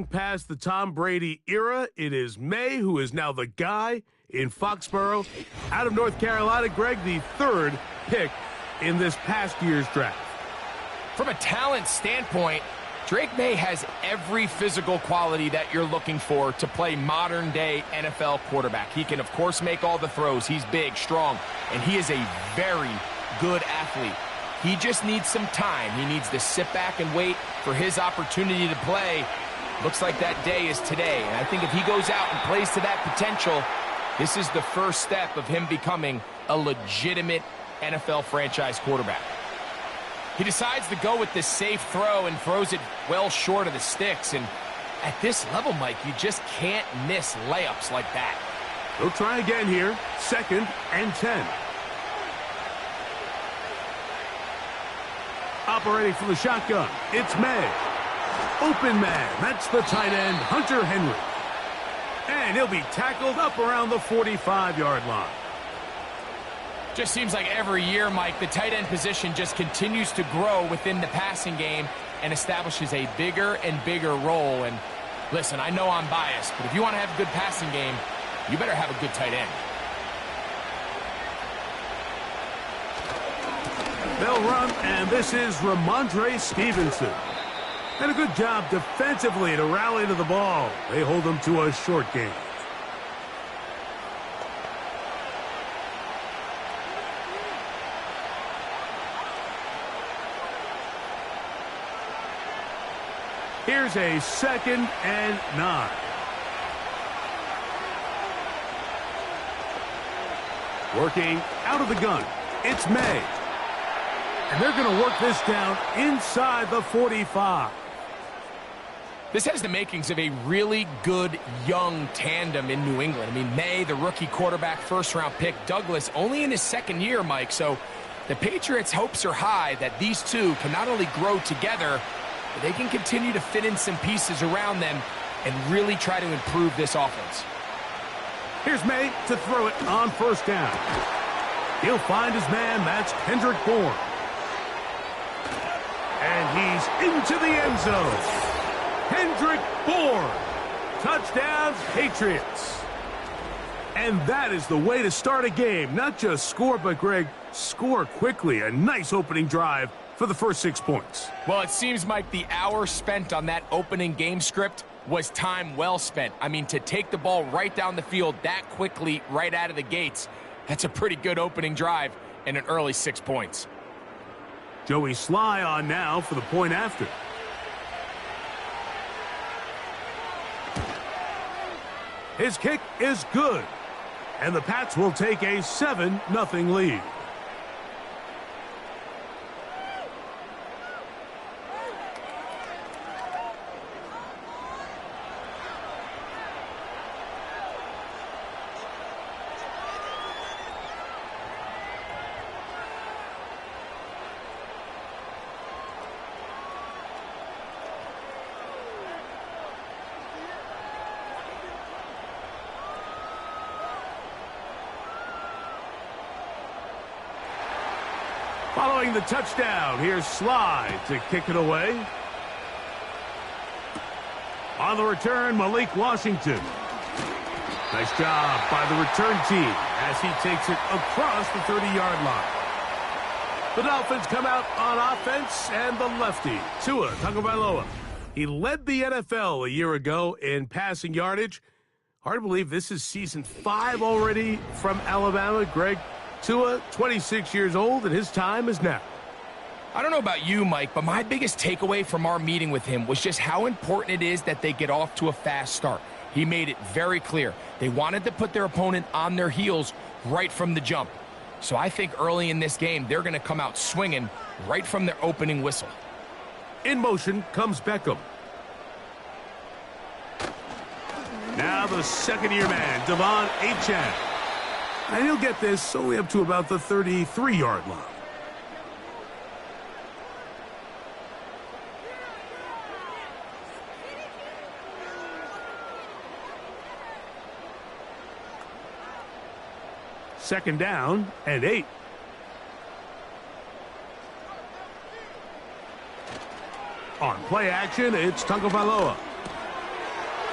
Past the Tom Brady era, it is May who is now the guy in Foxborough. Out of North Carolina, Greg, the third pick in this past year's draft. From a talent standpoint, Drake May has every physical quality that you're looking for to play modern-day NFL quarterback. He can, of course, make all the throws. He's big, strong, and he is a very good athlete. He just needs some time. He needs to sit back and wait for his opportunity to play. Looks like that day is today, and I think if he goes out and plays to that potential, this is the first step of him becoming a legitimate NFL franchise quarterback. He decides to go with this safe throw and throws it well short of the sticks, and at this level, Mike, you just can't miss layups like that. They'll try again here, 2nd and 10. Operating from the shotgun, it's May. Open man, that's the tight end, Hunter Henry. And he'll be tackled up around the 45-yard line. Just seems like every year, Mike, the tight end position just continues to grow within the passing game and establishes a bigger and bigger role. And listen, I know I'm biased, but if you want to have a good passing game, you better have a good tight end. They'll run, and this is Ramondre Stevenson. And a good job defensively to rally to the ball. They hold them to a short game. Here's a 2nd and 9. Working out of the gun, it's May. And they're going to work this down inside the 45. This has the makings of a really good young tandem in New England. I mean, May, the rookie quarterback, first-round pick. Douglas, only in his 2nd year, Mike. So the Patriots' hopes are high that these two can not only grow together, but they can continue to fit in some pieces around them and really try to improve this offense. Here's May to throw it on 1st down. He'll find his man. That's Kendrick Bourne. And he's into the end zone. Kendrick Bourne. Touchdown, Patriots. And that is the way to start a game. Not just score, but, Greg, score quickly. A nice opening drive for the first 6 points. Well, it seems like the hour spent on that opening game script was time well spent. I mean, to take the ball right down the field that quickly right out of the gates, that's a pretty good opening drive and an early 6 points. Joey Sly on now for the point after. His kick is good, and the Pats will take a 7-0 lead. Following the touchdown, here's Sly to kick it away. On the return, Malik Washington. Nice job by the return team as he takes it across the 30-yard line. The Dolphins come out on offense, and the lefty, Tua Tagovailoa. He led the NFL a year ago in passing yardage. Hard to believe this is season 5 already from Alabama. Greg, Tua, 26 years old, and his time is now. I don't know about you, Mike, but my biggest takeaway from our meeting with him was just how important it is that they get off to a fast start. He made it very clear. They wanted to put their opponent on their heels right from the jump. So I think early in this game, they're going to come out swinging right from their opening whistle. In motion comes Beckham. Now the second-year man, Devon Achane. And he'll get this only up to about the 33-yard line. Second down and 8. On play action, it's Tagovailoa.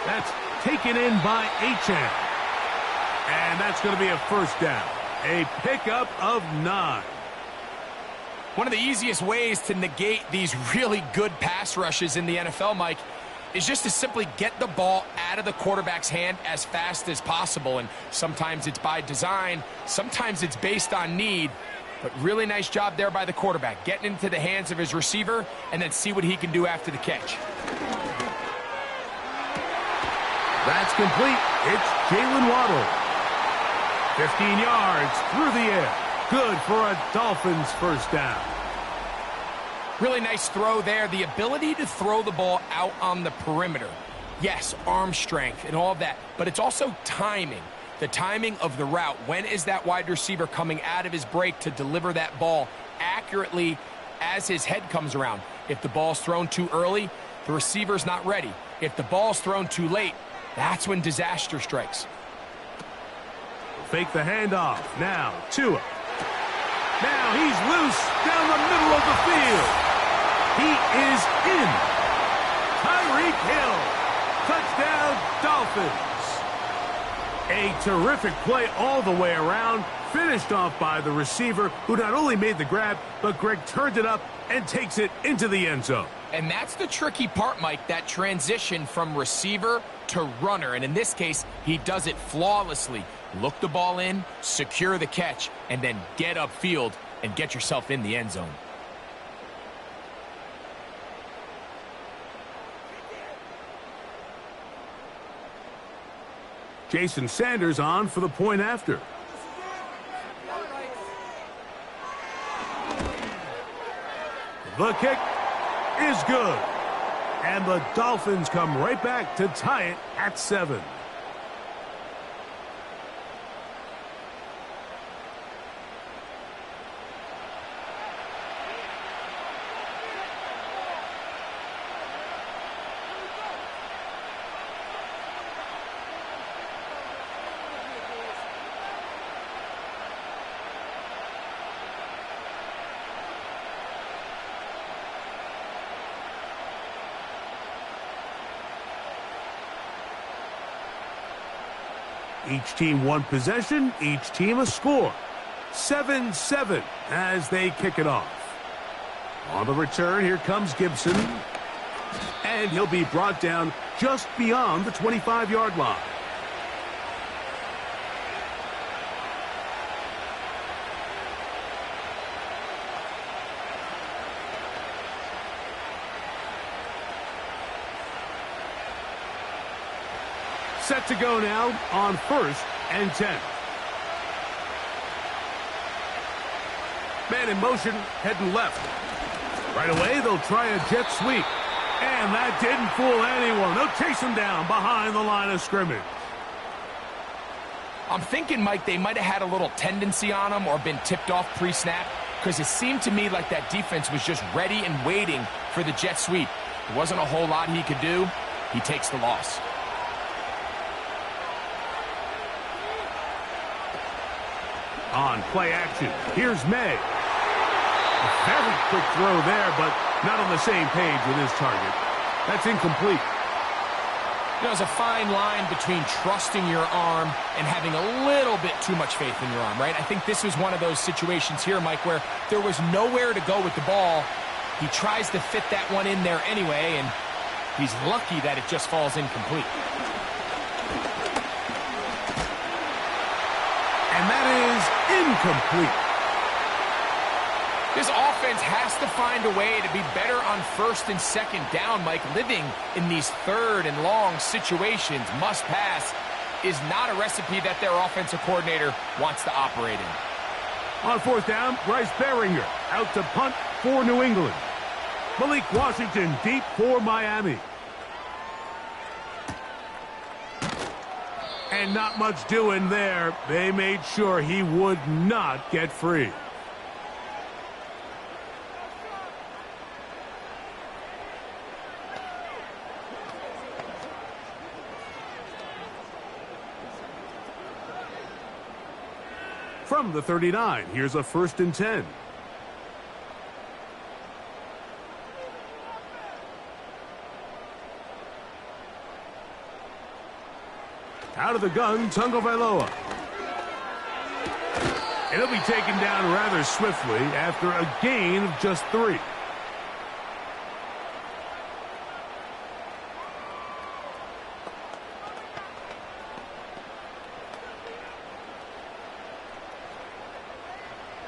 That's taken in by Achane. And that's going to be a first down. A pickup of 9. One of the easiest ways to negate these really good pass rushes in the NFL, Mike, is just to simply get the ball out of the quarterback's hand as fast as possible. And sometimes it's by design, sometimes it's based on need. But really nice job there by the quarterback, getting into the hands of his receiver and then see what he can do after the catch. That's complete. It's Jalen Waddle. 15 yards through the air. Good for a Dolphins first down. Really nice throw there. The ability to throw the ball out on the perimeter. Yes, arm strength and all of that, but it's also timing. The timing of the route. When is that wide receiver coming out of his break to deliver that ball accurately as his head comes around? If the ball's thrown too early, the receiver's not ready. If the ball's thrown too late, that's when disaster strikes. Fake the handoff. Now, Tua. Now he's loose down the middle of the field. He is in. Tyreek Hill. Touchdown, Dolphins. A terrific play all the way around. Finished off by the receiver, who not only made the grab, but Greg turned it up and takes it into the end zone. And that's the tricky part, Mike, that transition from receiver to runner. And in this case, he does it flawlessly. Look the ball in, secure the catch, and then get upfield and get yourself in the end zone. Jason Sanders on for the point after. The kick is good. And the Dolphins come right back to tie it at 7. Each team one possession, each team a score. 7-7 as they kick it off. On the return, here comes Gibson. And he'll be brought down just beyond the 25-yard line. Set to go now on 1st and 10. Man in motion, heading left. Right away, they'll try a jet sweep. And that didn't fool anyone. They'll chase him down behind the line of scrimmage. I'm thinking, Mike, they might have had a little tendency on him or been tipped off pre-snap, because it seemed to me like that defense was just ready and waiting for the jet sweep. There wasn't a whole lot he could do. He takes the loss. On play action, here's May. A very quick throw there, but not on the same page with his target. That's incomplete. You know, there's a fine line between trusting your arm and having a little bit too much faith in your arm, right? I think this was one of those situations here, Mike, where there was nowhere to go with the ball. He tries to fit that one in there anyway, and he's lucky that it just falls incomplete. And that is incomplete. This offense has to find a way to be better on 1st and 2nd down, Mike. Living in these 3rd and long situations, must pass, is not a recipe that their offensive coordinator wants to operate in. On 4th down, Bryce Baringer out to punt for New England. Malik Washington deep for Miami. And not much doing there. They made sure he would not get free. From the 39, here's a 1st and 10. Out of the gun, Tagovailoa. And he'll be taken down rather swiftly after a gain of just 3.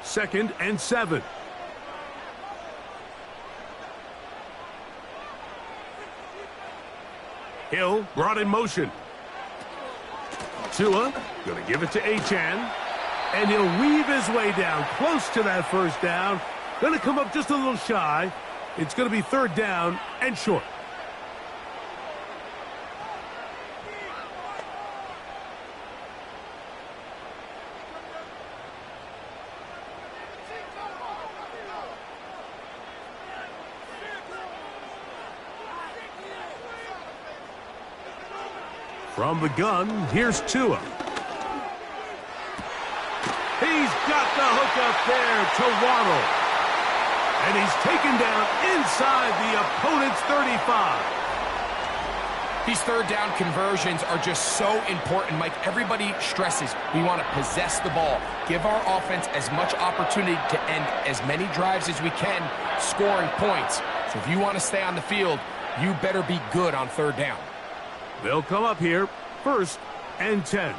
Second and 7. Hill brought in motion. Tua going to give it to Achane. And he'll weave his way down close to that first down. Going to come up just a little shy. It's going to be 3rd down and short. From the gun, here's Tua. He's got the hook up there to Waddle. And he's taken down inside the opponent's 35. These 3rd down conversions are just so important, Mike. Everybody stresses we want to possess the ball, give our offense as much opportunity to end as many drives as we can, scoring points. So if you want to stay on the field, you better be good on 3rd down. They'll come up here, 1st and 10.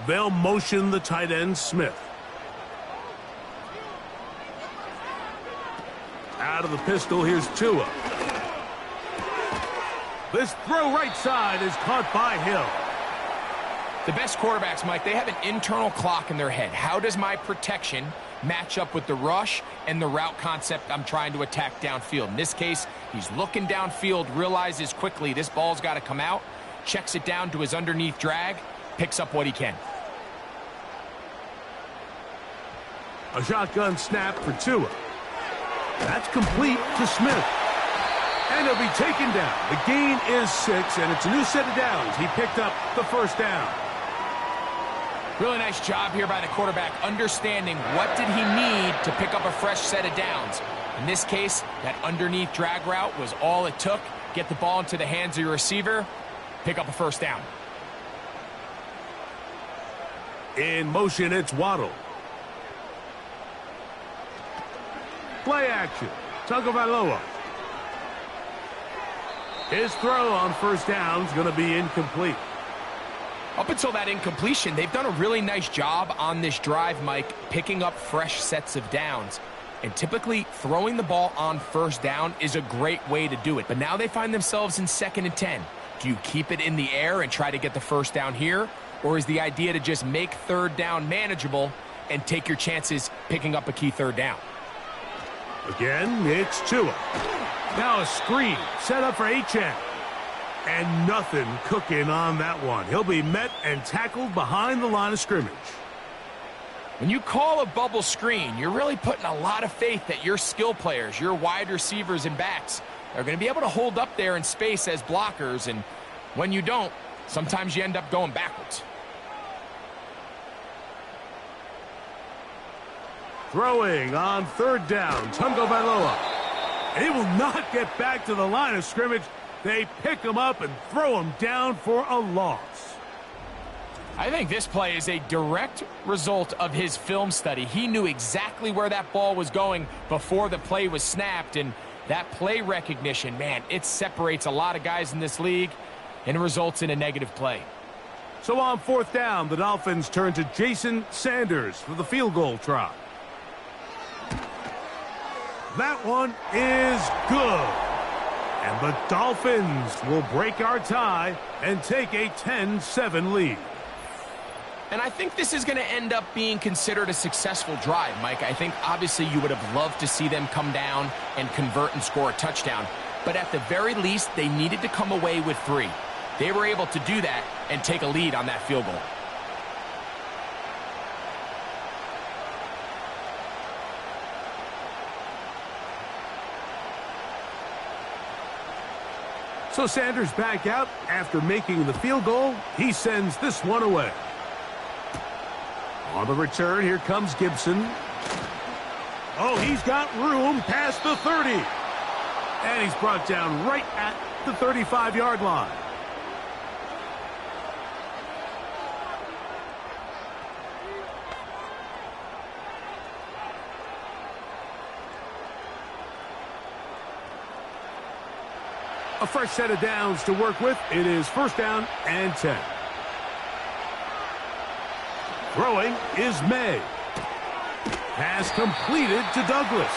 They'll motion the tight end, Smith. Out of the pistol, here's Tua. This throw right side is caught by Hill. The best quarterbacks, Mike, they have an internal clock in their head. How does my protection match up with the rush and the route concept I'm trying to attack downfield? In this case, he's looking downfield, realizes quickly this ball's got to come out, checks it down to his underneath drag, picks up what he can. A shotgun snap for Tua. That's complete to Smith. And he'll be taken down. The gain is 6, and it's a new set of downs. He picked up the 1st down. Really nice job here by the quarterback, understanding what did he need to pick up a fresh set of downs. In this case, that underneath drag route was all it took. Get the ball into the hands of your receiver, pick up a 1st down. In motion, it's Waddle. Play action. Tagovailoa. His throw on 1st down is going to be incomplete. Up until that incompletion, they've done a really nice job on this drive, Mike, picking up fresh sets of downs. And typically, throwing the ball on 1st down is a great way to do it. But now they find themselves in 2nd and 10. Do you keep it in the air and try to get the 1st down here? Or is the idea to just make 3rd down manageable and take your chances picking up a key 3rd down? Again, it's Tua. Now a screen set up for Achane. And nothing cooking on that one. He'll be met and tackled behind the line of scrimmage. When you call a bubble screen, you're really putting a lot of faith that your skill players, your wide receivers and backs, are going to be able to hold up there in space as blockers. And when you don't, sometimes you end up going backwards. Throwing on 3rd down, Tagovailoa. And he will not get back to the line of scrimmage. They pick him up and throw him down for a loss. I think this play is a direct result of his film study. He knew exactly where that ball was going before the play was snapped, and that play recognition, man, it separates a lot of guys in this league and results in a negative play. So on 4th down, the Dolphins turn to Jason Sanders for the field goal try. That one is good. And the Dolphins will break our tie and take a 10-7 lead. And I think this is going to end up being considered a successful drive, Mike. I think obviously you would have loved to see them come down and convert and score a touchdown. But at the very least, they needed to come away with 3. They were able to do that and take a lead on that field goal. So Sanders back out after making the field goal. He sends this one away. On the return, here comes Gibson. Oh, he's got room past the 30. And he's brought down right at the 35-yard line. A fresh set of downs to work with. It is first down and 10. Throwing is May. Pass completed to Douglas.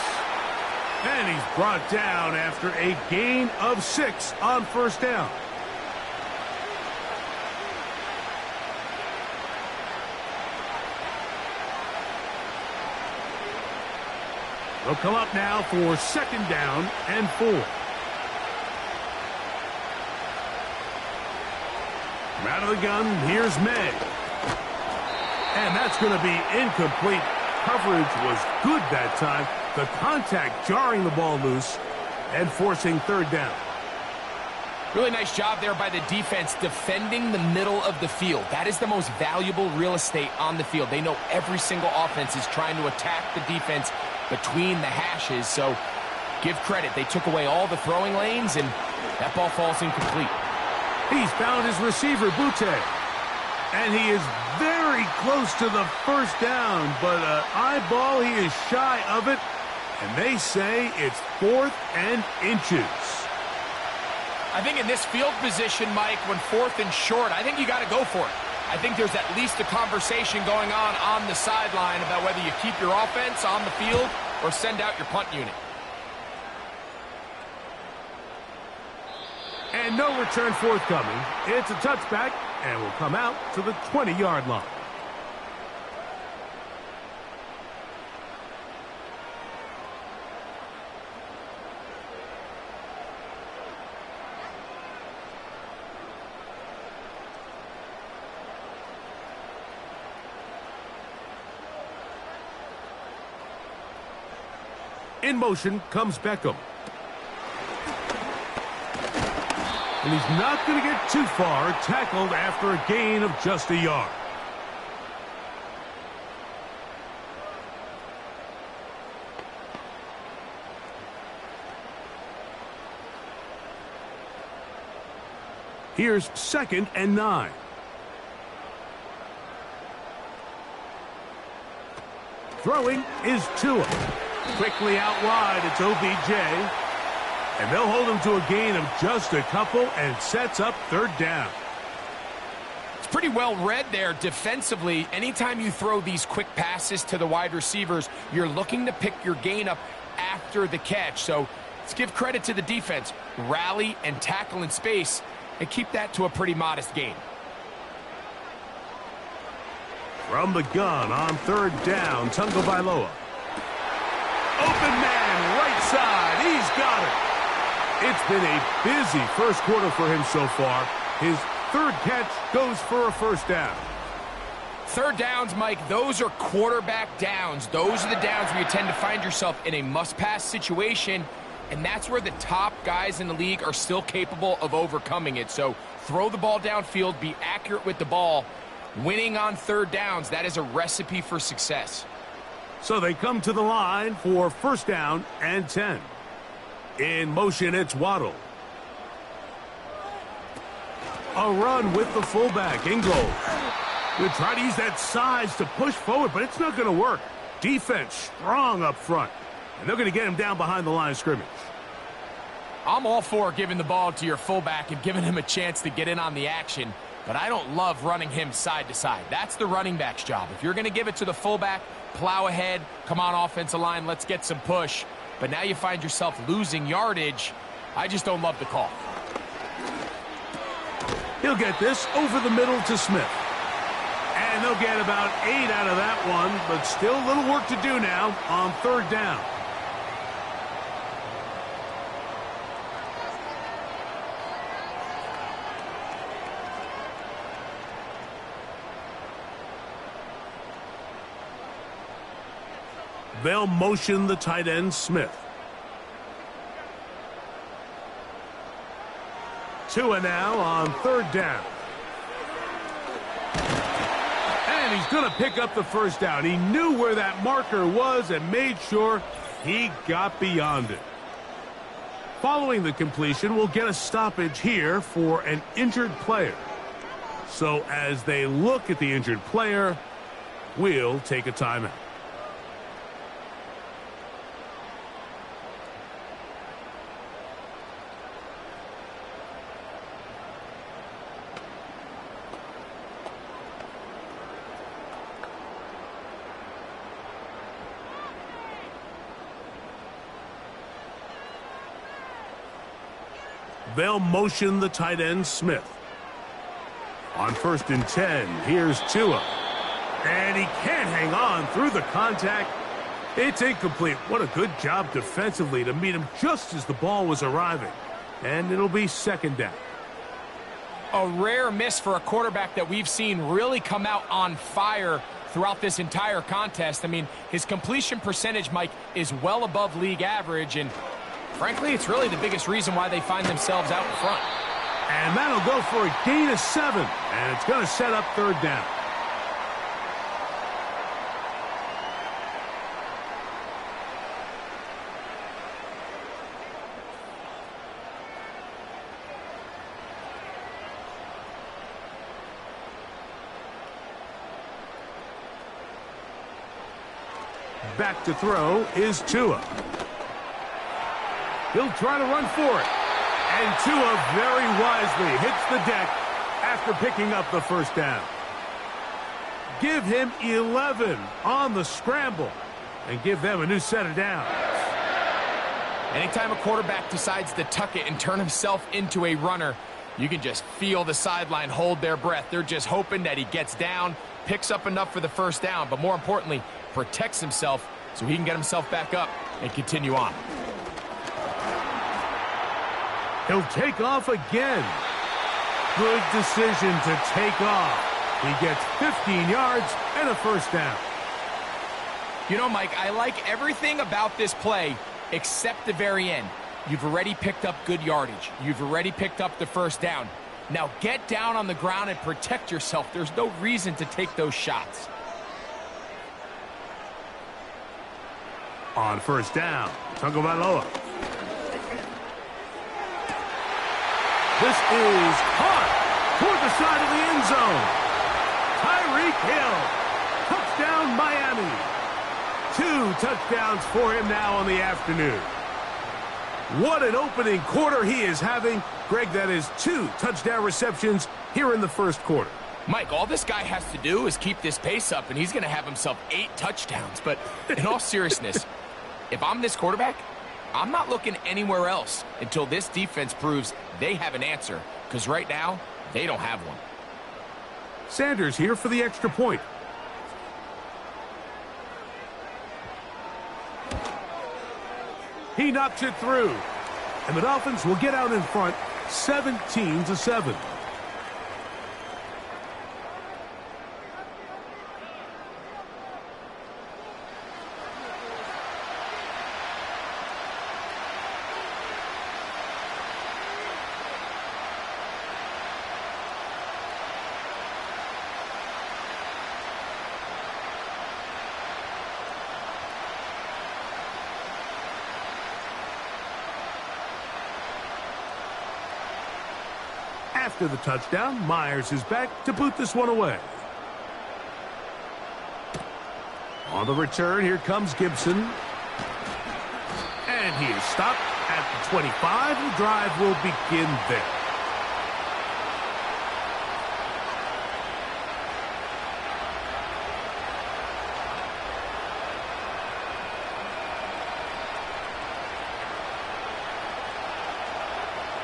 And he's brought down after a gain of 6 on first down. They'll come up now for second down and 4. From out of the gun, here's May. And that's going to be incomplete. Coverage was good that time. The contact jarring the ball loose and forcing third down. Really nice job there by the defense defending the middle of the field. That is the most valuable real estate on the field. They know every single offense is trying to attack the defense between the hashes, so give credit. They took away all the throwing lanes, and that ball falls incomplete. He's found his receiver, Butte. And he is very close to the first down, but eyeball, he is shy of it. And they say it's 4th and inches. I think in this field position, Mike, when 4th and short, I think you got to go for it. I think there's at least a conversation going on the sideline about whether you keep your offense on the field or send out your punt unit. And no return forthcoming. It's a touchback and will come out to the 20-yard line. In motion comes Beckham. And he's not going to get too far, tackled after a gain of just a yard. Here's second and 9. Throwing is Tua. Quickly out wide, it's OBJ. And they'll hold him to a gain of just a couple and sets up third down. It's pretty well read there defensively. Anytime you throw these quick passes to the wide receivers, you're looking to pick your gain up after the catch. So let's give credit to the defense. Rally and tackle in space and keep that to a pretty modest gain. From the gun on third down, Tagovailoa. Open man, right side. He's got it. It's been a busy first quarter for him so far. His third catch goes for a first down. Third downs, Mike, those are quarterback downs. Those are the downs where you tend to find yourself in a must-pass situation, and that's where the top guys in the league are still capable of overcoming it. So throw the ball downfield, be accurate with the ball. Winning on third downs, that is a recipe for success. So they come to the line for first down and 10. In motion, it's Waddle. A run with the fullback, Ingold. They try to use that size to push forward, but it's not going to work. Defense strong up front, and they're going to get him down behind the line of scrimmage. I'm all for giving the ball to your fullback and giving him a chance to get in on the action, but I don't love running him side to side. That's the running back's job. If you're going to give it to the fullback, plow ahead, come on offensive line, let's get some push. But now you find yourself losing yardage. I just don't love the call. He'll get this over the middle to Smith. And they'll get about 8 out of that one, but still a little work to do now on third down. They'll motion the tight end, Smith. Tua now on third down. And he's going to pick up the first down. He knew where that marker was and made sure he got beyond it. Following the completion, we'll get a stoppage here for an injured player. So as they look at the injured player, we'll take a timeout. They'll motion the tight end Smith. On 1st and 10, here's Tua. And he can't hang on through the contact. It's incomplete. What a good job defensively to meet him just as the ball was arriving. And it'll be 2nd down. A rare miss for a quarterback that we've seen really come out on fire throughout this entire contest. I mean, his completion percentage, Mike, is well above league average, and frankly, it's really the biggest reason why they find themselves out in front. And that'll go for a gain of 7, and it's going to set up 3rd down. Back to throw is Tua. He'll try to run for it. And Tua very wisely hits the deck after picking up the 1st down. Give him 11 on the scramble and give them a new set of downs. Anytime a quarterback decides to tuck it and turn himself into a runner, you can just feel the sideline hold their breath. They're just hoping that he gets down, picks up enough for the 1st down, but more importantly, protects himself so he can get himself back up and continue on. He'll take off again. Good decision to take off. He gets 15 yards and a 1st down. You know, Mike, I like everything about this play except the very end. You've already picked up good yardage. You've already picked up the 1st down. Now get down on the ground and protect yourself. There's no reason to take those shots. On 1st down, Tagovailoa. This is caught toward the side of the end zone. Tyreek Hill. Touchdown, Miami. 2 touchdowns for him now on the afternoon. What an opening quarter he is having. Greg, that is 2 touchdown receptions here in the 1st quarter. Mike, all this guy has to do is keep this pace up, and he's going to have himself 8 touchdowns. But in all seriousness, if I'm this quarterback, I'm not looking anywhere else until this defense proves they have an answer, because right now, they don't have one. Sanders here for the extra point. He knocks it through, and the Dolphins will get out in front 17-7. After the touchdown, Myers is back to boot this one away. On the return, here comes Gibson. And he is stopped at the 25. The drive will begin there.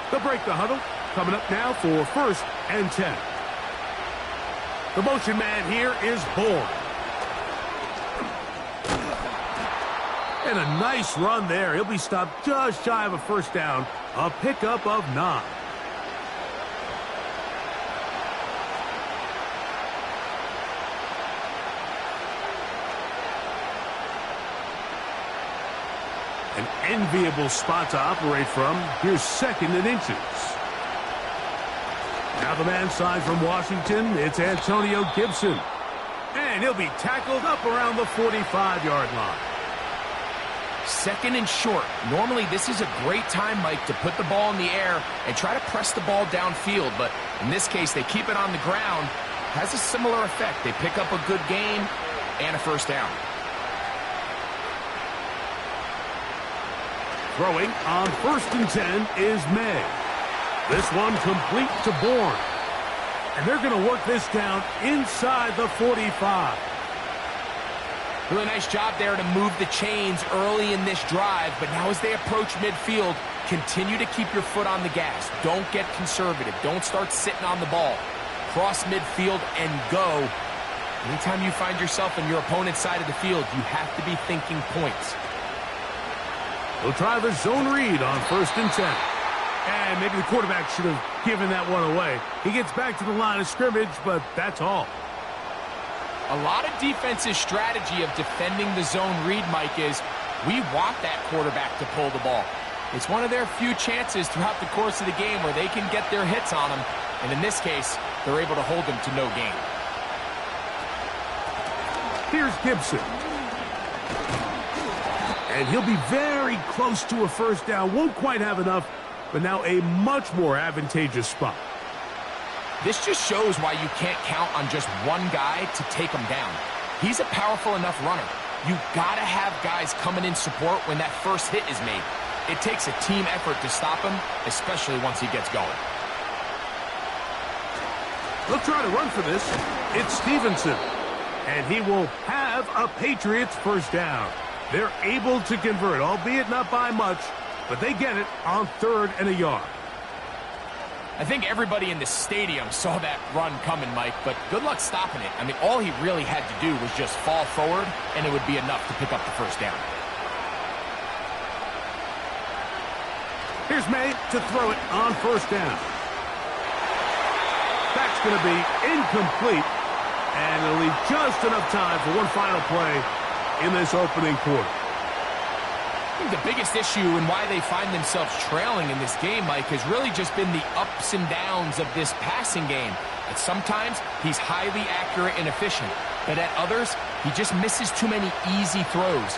They'll break the huddle. Coming up now for 1st and 10. The motion man here is Bourne. And a nice run there. He'll be stopped just shy of a 1st down. A pickup of 9. An enviable spot to operate from. Here's 2nd and inches. Now the man side from Washington, it's Antonio Gibson. And he'll be tackled up around the 45-yard line. 2nd and short. Normally this is a great time, Mike, to put the ball in the air and try to press the ball downfield. But in this case, they keep it on the ground. Has a similar effect. They pick up a good gain and a 1st down. Throwing on 1st and 10 is May. This one complete to Bourne. And they're going to work this down inside the 45. Really nice job there to move the chains early in this drive. But now as they approach midfield, Continue to keep your foot on the gas. Don't get conservative. Don't start sitting on the ball. Cross midfield and go. Anytime you find yourself on your opponent's side of the field, you have to be thinking points. They'll try the zone read on 1st and 10. And maybe the quarterback should have given that one away. He gets back to the line of scrimmage, but that's all. A lot of defense's strategy of defending the zone read, Mike, is we want that quarterback to pull the ball. It's one of their few chances throughout the course of the game where they can get their hits on him. And in this case, they're able to hold him to no gain. Here's Gibson. And he'll be very close to a first down. Won't quite have enough, but now a much more advantageous spot. This just shows why you can't count on just one guy to take him down. He's a powerful enough runner. You gotta have guys coming in support when that first hit is made. It takes a team effort to stop him, especially once he gets going. They'll try to run for this. It's Stevenson. And he will have a Patriots first down. They're able to convert, albeit not by much, but they get it on 3rd and a yard. I think everybody in the stadium saw that run coming, Mike, but good luck stopping it. I mean, all he really had to do was just fall forward, and it would be enough to pick up the first down. Here's May to throw it on 1st down. That's going to be incomplete, and it'll leave just enough time for one final play in this opening quarter. I think the biggest issue and why they find themselves trailing in this game, Mike, has really just been the ups and downs of this passing game. And sometimes he's highly accurate and efficient, but at others, he just misses too many easy throws.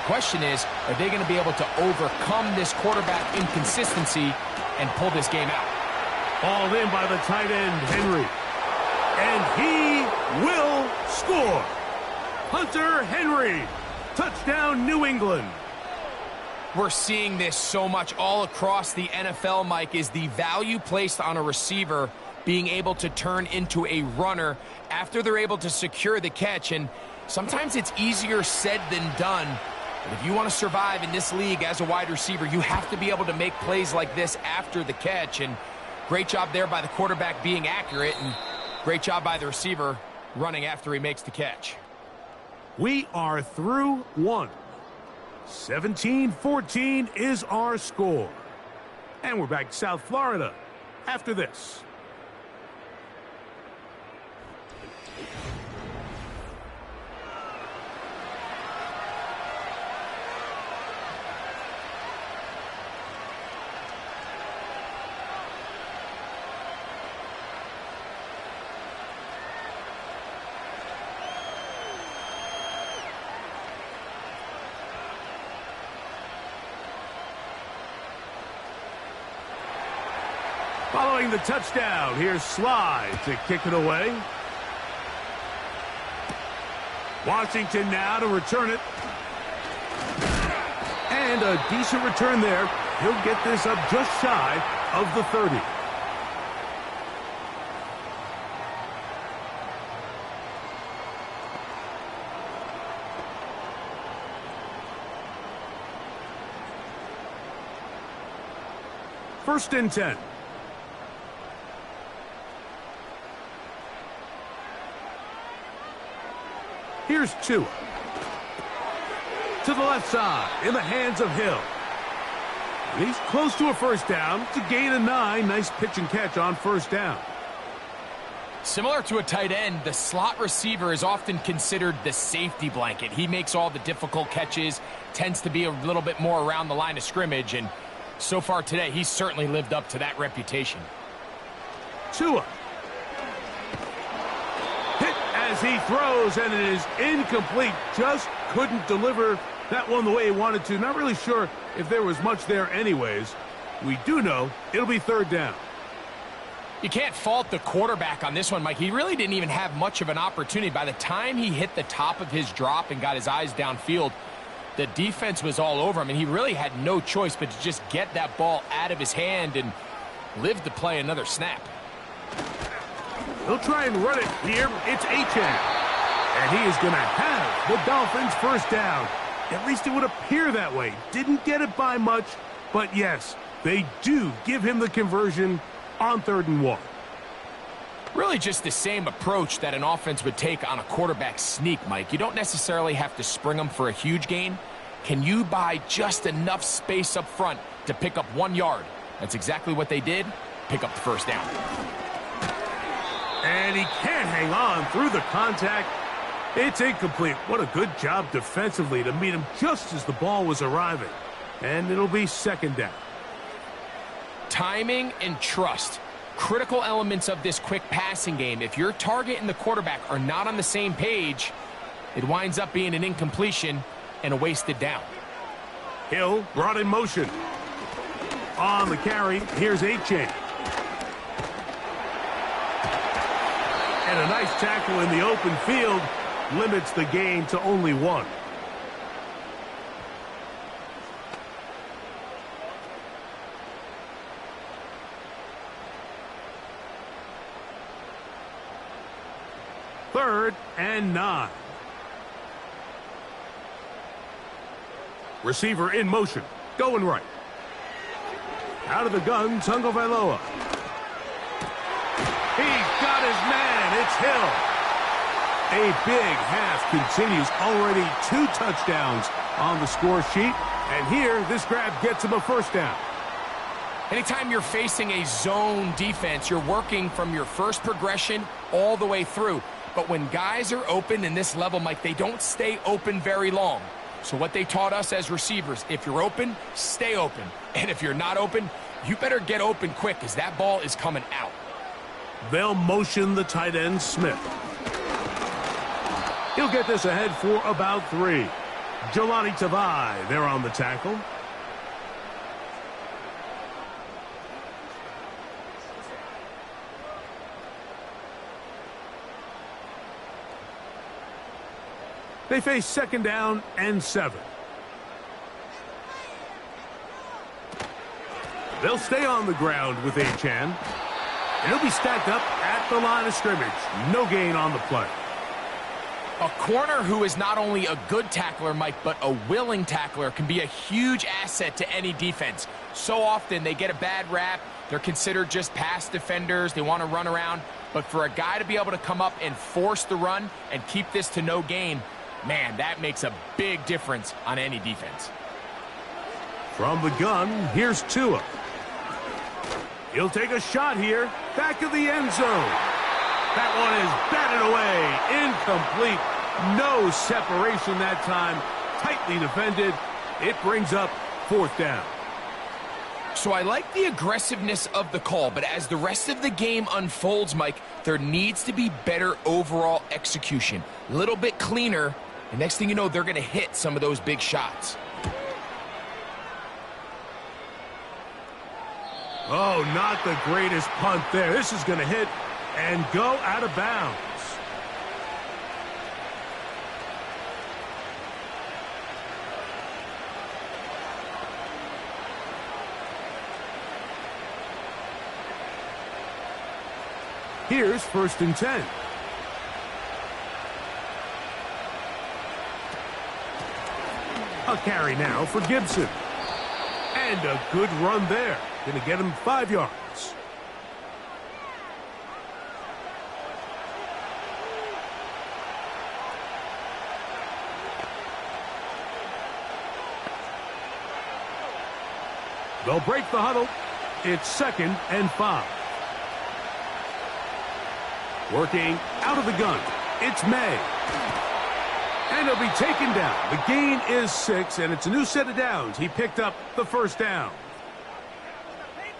The question is, are they going to be able to overcome this quarterback inconsistency and pull this game out? Hauled in by the tight end, Henry. And he will score. Hunter Henry. Touchdown, New England. We're seeing this so much all across the NFL, Mike, is the value placed on a receiver being able to turn into a runner after they're able to secure the catch. And sometimes it's easier said than done. But if you want to survive in this league as a wide receiver, you have to be able to make plays like this after the catch. And great job there by the quarterback being accurate, and great job by the receiver running after he makes the catch. We are through one. 17-14 is our score. And we're back to South Florida after this. Following the touchdown, here's Sly to kick it away. Washington now to return it. And a decent return there. He'll get this up just shy of the 30. First and 10. Here's Tua. To the left side, in the hands of Hill. And he's close to a first down. It's a gain of 9. Nice pitch and catch on first down. Similar to a tight end, the slot receiver is often considered the safety blanket. He makes all the difficult catches, tends to be a little bit more around the line of scrimmage, and so far today, he's certainly lived up to that reputation. Tua. As he throws, and it is incomplete. Just couldn't deliver that one the way he wanted to. Not really sure if there was much there anyways. We do know it'll be third down. You can't fault the quarterback on this one, Mike. He really didn't even have much of an opportunity. By the time he hit the top of his drop and got his eyes downfield, the defense was all over him, and he really had no choice but to just get that ball out of his hand and live to play another snap. He'll try and run it here. It's Achane. And he is going to have the Dolphins first down. At least it would appear that way. Didn't get it by much, but yes, They do give him the conversion on 3rd and 1. Really just the same approach that an offense would take on a quarterback sneak, Mike. You don't necessarily have to spring them for a huge gain. Can you buy just enough space up front to pick up 1 yard? That's exactly what they did. Pick up the first down. And he can't hang on through the contact. It's incomplete. What a good job defensively to meet him just as the ball was arriving. And it'll be 2nd down. Timing and trust. Critical elements of this quick passing game. If your target and the quarterback are not on the same page, it winds up being an incompletion and a wasted down. Hill brought in motion. On the carry, here's A-Chain. And a nice tackle in the open field limits the gain to only 1. Third and 9. Receiver in motion. Going right. Out of the gun, Tagovailoa. He got his man. It's Hill. A big half continues. Already 2 touchdowns on the score sheet. And here, this grab gets him a first down. Anytime you're facing a zone defense, you're working from your first progression all the way through. But when guys are open in this level, Mike, they don't stay open very long. So what they taught us as receivers, if you're open, stay open. And if you're not open, you better get open quick because that ball is coming out. They'll motion the tight end, Smith. He'll get this ahead for about 3. Jelani Tavai there on the tackle. They face 2nd down and 7. They'll stay on the ground with A-Chan. And he'll be stacked up at the line of scrimmage. No gain on the play. A corner who is not only a good tackler, Mike, but a willing tackler can be a huge asset to any defense. So often they get a bad rap. They're considered just pass defenders. They want to run around. But for a guy to be able to come up and force the run and keep this to no gain, man, that makes a big difference on any defense. From the gun, here's Tua. He'll take a shot here. Back of the end zone. That one is batted away. Incomplete. No separation that time. Tightly defended. It brings up 4th down. So I like the aggressiveness of the call, but as the rest of the game unfolds, Mike, there needs to be better overall execution. A little bit cleaner. And next thing you know, they're going to hit some of those big shots. Oh, not the greatest punt there. This is going to hit and go out of bounds. Here's 1st and 10. A carry now for Gibson. And a good run there. Going to get him 5 yards. They'll break the huddle. It's 2nd and 5. Working out of the gun. It's May. And he'll be taken down. The gain is 6, and it's a new set of downs. He picked up the first down.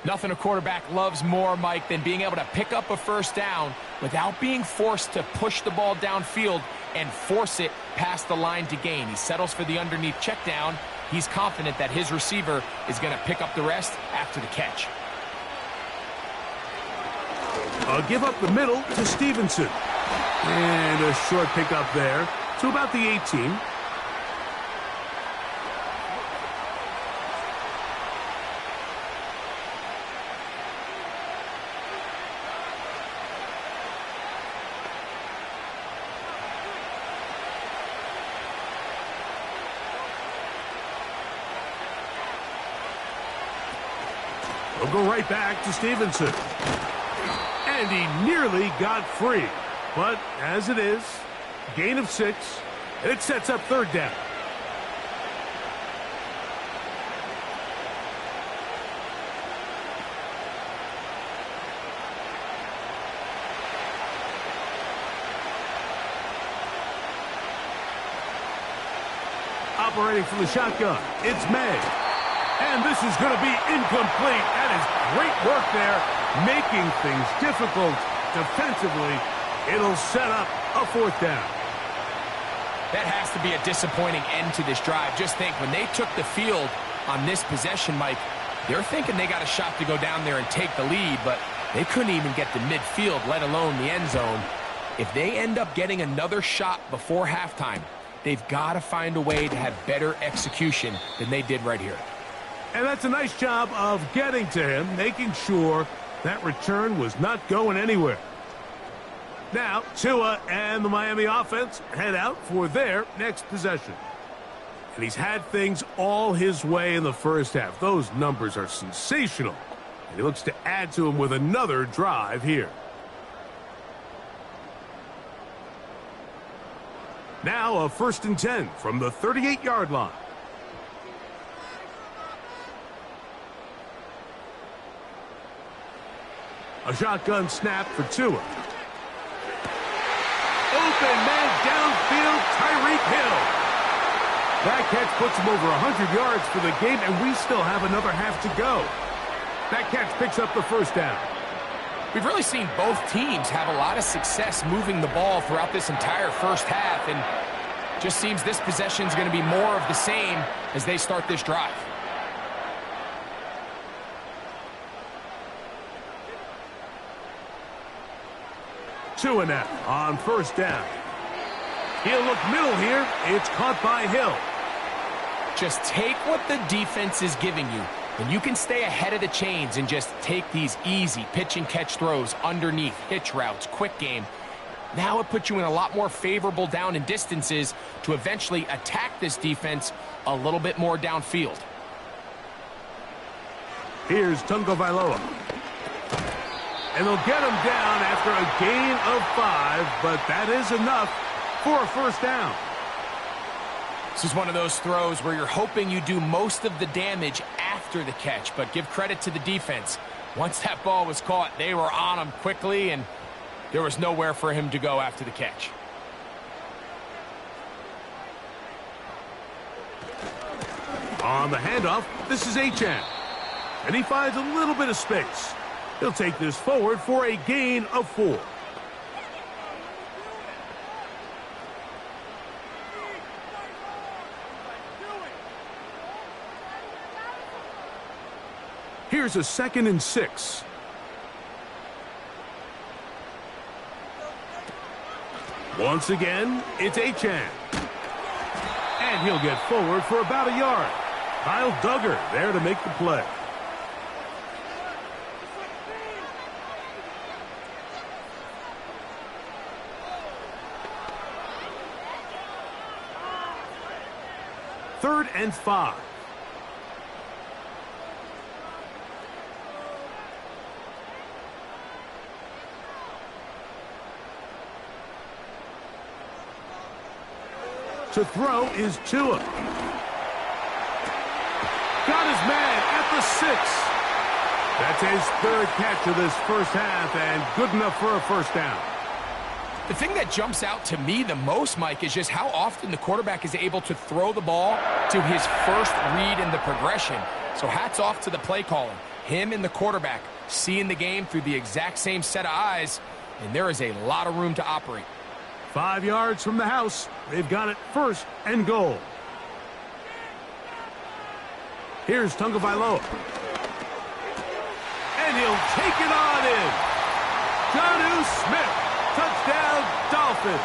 Nothing a quarterback loves more, Mike, than being able to pick up a first down without being forced to push the ball downfield and force it past the line to gain. He settles for the underneath check down. He's confident that his receiver is going to pick up the rest after the catch. A give up the middle to Stevenson. And a short pickup there to about the 18. He'll go right back to Stevenson. And he nearly got free. But as it is, gain of 6, and it sets up third down. Operating from the shotgun, it's May. And this is going to be incomplete. That is great work there, making things difficult defensively. It'll set up a fourth down. That has to be a disappointing end to this drive. Just think, when they took the field on this possession, Mike, they're thinking they got a shot to go down there and take the lead, but they couldn't even get to midfield, let alone the end zone. If they end up getting another shot before halftime, they've got to find a way to have better execution than they did right here. And that's a nice job of getting to him, making sure that return was not going anywhere. Now, Tua and the Miami offense head out for their next possession. And he's had things all his way in the first half. Those numbers are sensational. And he looks to add to them with another drive here. Now a 1st and 10 from the 38-yard line. A shotgun snap for Tua. Open man downfield, Tyreek Hill. That catch puts him over 100 yards for the game, and we still have another half to go. That catch picks up the first down. We've really seen both teams have a lot of success moving the ball throughout this entire first half, and just seems this possession is going to be more of the same as they start this drive. Tua now on first down. He'll look middle here. It's caught by Hill. Just take what the defense is giving you. When you can stay ahead of the chains and just take these easy pitch and catch throws underneath, hitch routes, quick game, now it puts you in a lot more favorable down and distances to eventually attack this defense a little bit more downfield. Here's Tagovailoa. And they'll get him down after a gain of 5, but that is enough for a first down. This is one of those throws where you're hoping you do most of the damage after the catch, but give credit to the defense. Once that ball was caught, they were on him quickly, and there was nowhere for him to go after the catch. On the handoff, this is Achane. And he finds a little bit of space. He'll take this forward for a gain of 4. Here's a 2nd and 6. Once again, it's Achane. And he'll get forward for about a yard. Kyle Duggar there to make the play. Third and 5. To throw is Tua. Got his man at the 6. That's his 3rd catch of this first half, and good enough for a first down. The thing that jumps out to me the most, Mike, is just how often the quarterback is able to throw the ball to his first read in the progression. So hats off to the play calling. Him and the quarterback seeing the game through the exact same set of eyes, and there is a lot of room to operate. 5 yards from the house. They've got it 1st and goal. Here's Tagovailoa. And he'll take it on in. Jonnu Smith. Touchdown, Dolphins.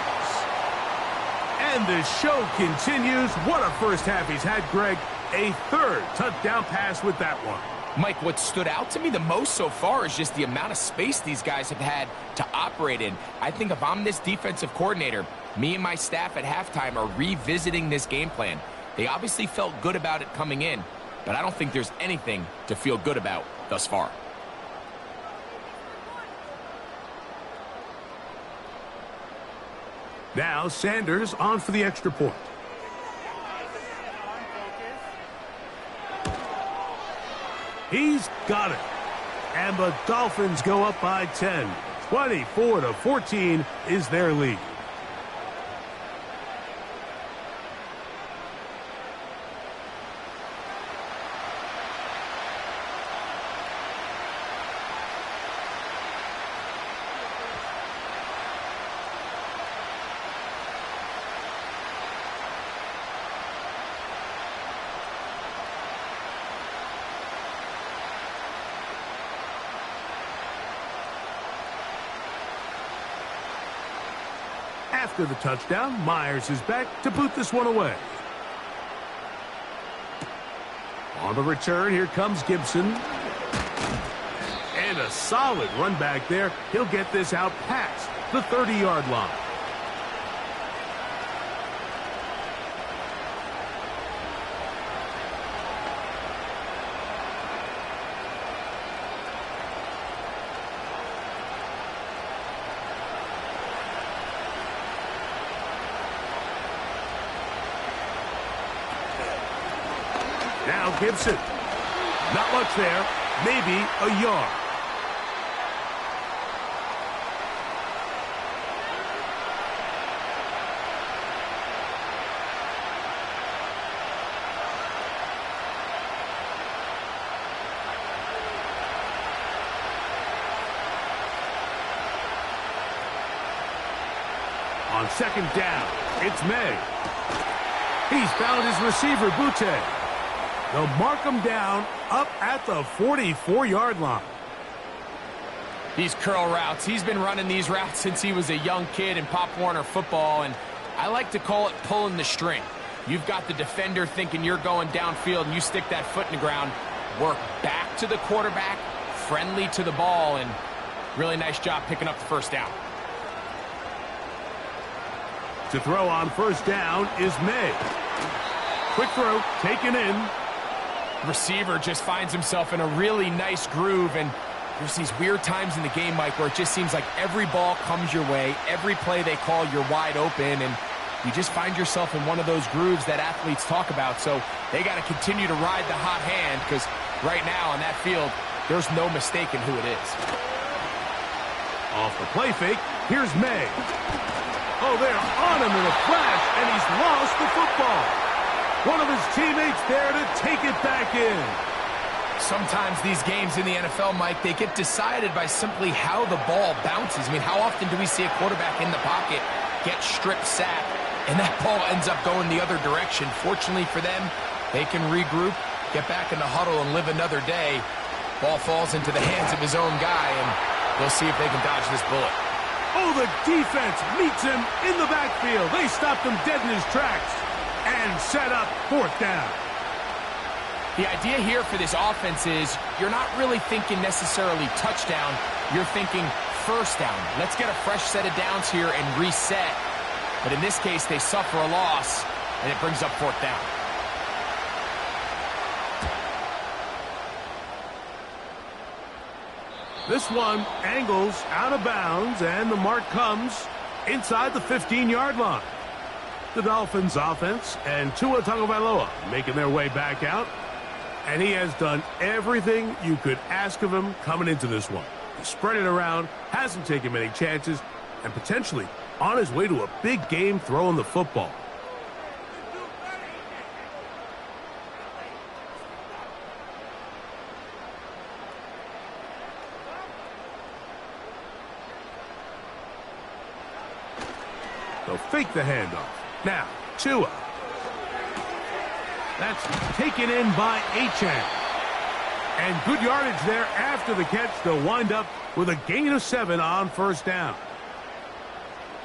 And the show continues. What a first half he's had, Greg. A 3rd touchdown pass with that one. Mike, what stood out to me the most so far is just the amount of space these guys have had to operate in. I think if I'm this defensive coordinator, me and my staff at halftime are revisiting this game plan. They obviously felt good about it coming in, but I don't think there's anything to feel good about thus far. Now Sanders on for the extra point. He's got it. And the Dolphins go up by 10. 24-14 is their lead. After the touchdown, Myers is back to boot this one away. On the return, here comes Gibson. And a solid run back there. He'll get this out past the 30-yard line. Now Gibson. Not much there. Maybe a yard. On second down, it's May. He's found his receiver, Butte. They'll mark him down up at the 44-yard line. These curl routes, he's been running these routes since he was a young kid in Pop Warner football, and I like to call it pulling the string. You've got the defender thinking you're going downfield, and you stick that foot in the ground, work back to the quarterback, friendly to the ball, and really nice job picking up the first down. To throw on first down is May. Quick throw, taken in. Receiver just finds himself in a really nice groove, and there's these weird times in the game, Mike, where it just seems like every ball comes your way, every play they call, you're wide open, and you just find yourself in one of those grooves that athletes talk about. So they got to continue to ride the hot hand, because right now on that field, there's no mistaking who it is. Off the play fake, here's May. Oh, they're on him in a flash, and he's lost the football. One of his teammates there to take it back in. Sometimes these games in the NFL, Mike, they get decided by simply how the ball bounces. I mean, how often do we see a quarterback in the pocket get strip sacked, and that ball ends up going the other direction? Fortunately for them, they can regroup, get back in the huddle, and live another day. Ball falls into the hands of his own guy, and they'll see if they can dodge this bullet. Oh, the defense meets him in the backfield. They stopped him dead in his tracks and set up fourth down. The idea here for this offense is you're not really thinking necessarily touchdown. You're thinking first down. Let's get a fresh set of downs here and reset. But in this case, they suffer a loss, and it brings up fourth down. This one angles out of bounds, and the mark comes inside the 15-yard line. The Dolphins offense and Tua Tagovailoa making their way back out. And he has done everything you could ask of him coming into this one. He spread it around, hasn't taken many chances, and potentially on his way to a big game throwing the football. They'll fake the handoff. Now, Tua. That's taken in by Achane. And good yardage there after the catch. They'll wind up with a gain of 7 on first down.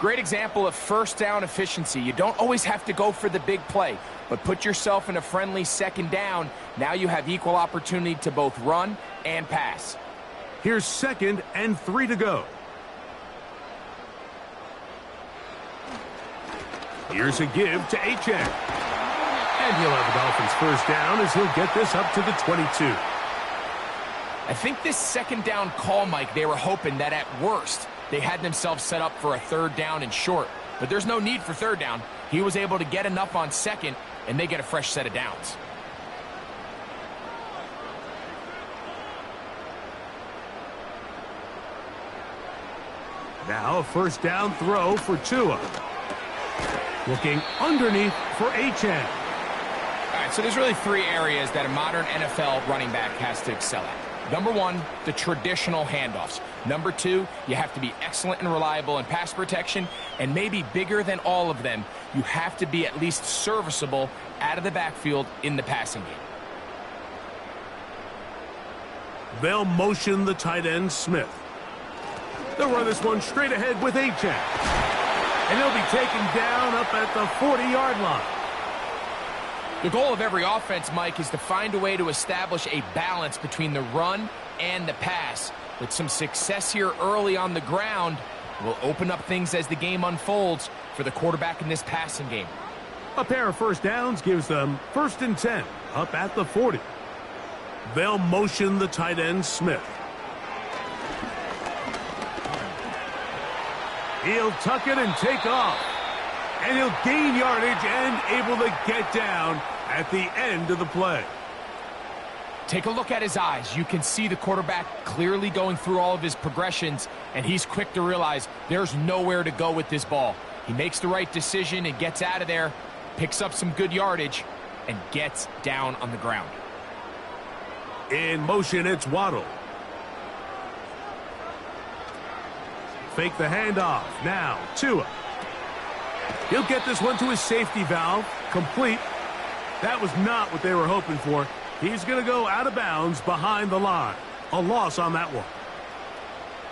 Great example of first down efficiency. You don't always have to go for the big play, but put yourself in a friendly second down. Now you have equal opportunity to both run and pass. Here's 2nd and 3 to go. Here's a give to Achane. And he'll have the Dolphins first down as he'll get this up to the 22. I think this second down call, Mike, they were hoping that at worst they had themselves set up for a third down and short. But there's no need for third down. He was able to get enough on second, and they get a fresh set of downs. Now a first down throw for Tua. Looking underneath for Achane. All right, so there's really three areas that a modern NFL running back has to excel at. Number one, the traditional handoffs. Number two, you have to be excellent and reliable in pass protection. And maybe bigger than all of them, you have to be at least serviceable out of the backfield in the passing game. They'll motion the tight end, Smith. They'll run this one straight ahead with Achane. And he'll be taken down up at the 40-yard line. The goal of every offense, Mike, is to find a way to establish a balance between the run and the pass. With some success here early on the ground, will open up things as the game unfolds for the quarterback in this passing game. A pair of first downs gives them 1st and 10 up at the 40. They'll motion the tight end, Smith. He'll tuck it and take off. And he'll gain yardage and able to get down at the end of the play. Take a look at his eyes. You can see the quarterback clearly going through all of his progressions, and he's quick to realize there's nowhere to go with this ball. He makes the right decision and gets out of there, picks up some good yardage, and gets down on the ground. In motion, it's Waddle. Fake the handoff. Now, Tua. He'll get this one to his safety valve. Complete. That was not what they were hoping for. He's going to go out of bounds behind the line. A loss on that one.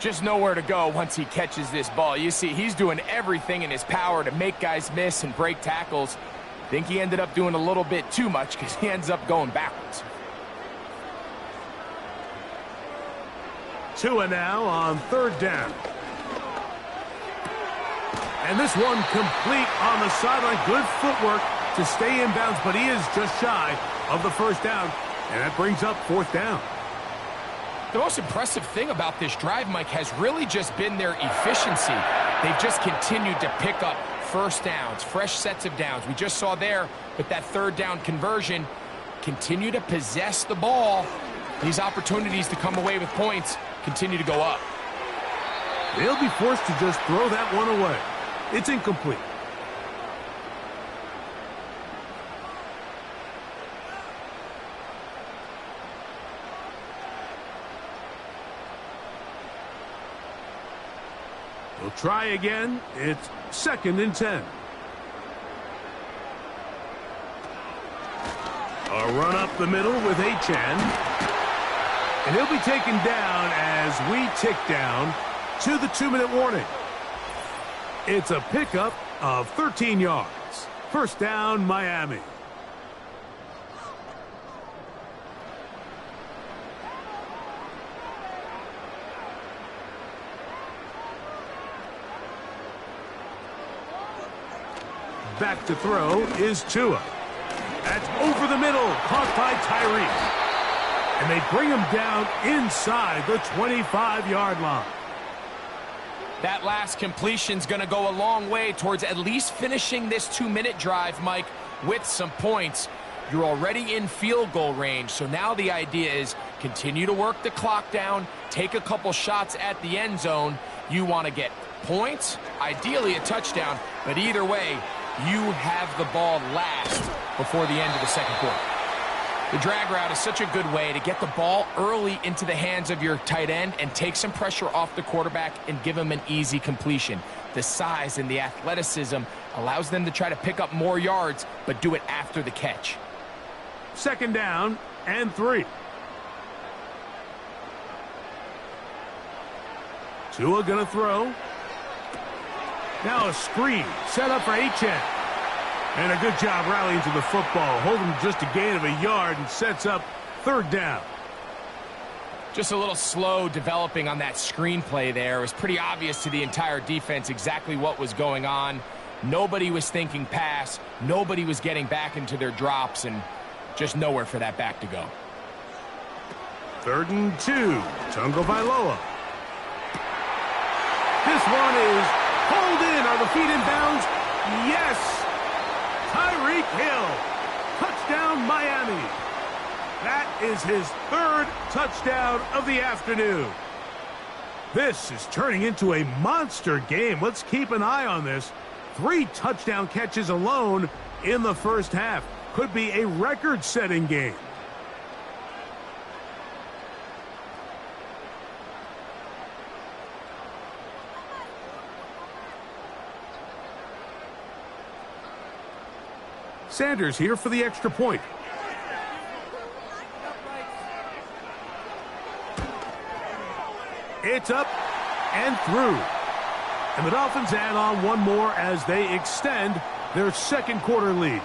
Just nowhere to go once he catches this ball. You see, he's doing everything in his power to make guys miss and break tackles. I think he ended up doing a little bit too much because he ends up going backwards. Tua now on 3rd down. And this one complete on the sideline. Good footwork to stay in bounds, but he is just shy of the 1st down. And that brings up 4th down. The most impressive thing about this drive, Mike, has really just been their efficiency. They've just continued to pick up first downs, fresh sets of downs. We just saw there with that 3rd down conversion, continue to possess the ball. These opportunities to come away with points continue to go up. They'll be forced to just throw that one away. It's incomplete. We'll try again. It's 2nd and 10. A run up the middle with Achane. And he'll be taken down as we tick down to the 2-minute warning. It's a pickup of 13 yards. 1st down, Miami. Back to throw is Tua. That's over the middle, caught by Tyree. And they bring him down inside the 25-yard line. That last completion's going to go a long way towards at least finishing this 2-minute drive, Mike, with some points. You're already in field goal range, so now the idea is continue to work the clock down, take a couple shots at the end zone. You want to get points, ideally a touchdown, but either way, you have the ball last before the end of the 2nd quarter. The drag route is such a good way to get the ball early into the hands of your tight end and take some pressure off the quarterback and give him an easy completion. The size and the athleticism allows them to try to pick up more yards, but do it after the catch. 2nd down and 3. Tua gonna throw. Now a screen set up for Achane. And a good job rallying to the football. Holding just a gain of a yard and sets up 3rd down. Just a little slow developing on that screenplay there. It was pretty obvious to the entire defense exactly what was going on. Nobody was thinking pass. Nobody was getting back into their drops, and just nowhere for that back to go. 3rd and 2. Tagovailoa. This one is pulled in. Are the feet in bounds? Yes. Tyreek Hill. Touchdown, Miami. That is his 3rd touchdown of the afternoon. This is turning into a monster game. Let's keep an eye on this. 3 touchdown catches alone in the first half. Could be a record-setting game. Sanders here for the extra point. It's up and through. And the Dolphins add on one more as they extend their second quarter lead.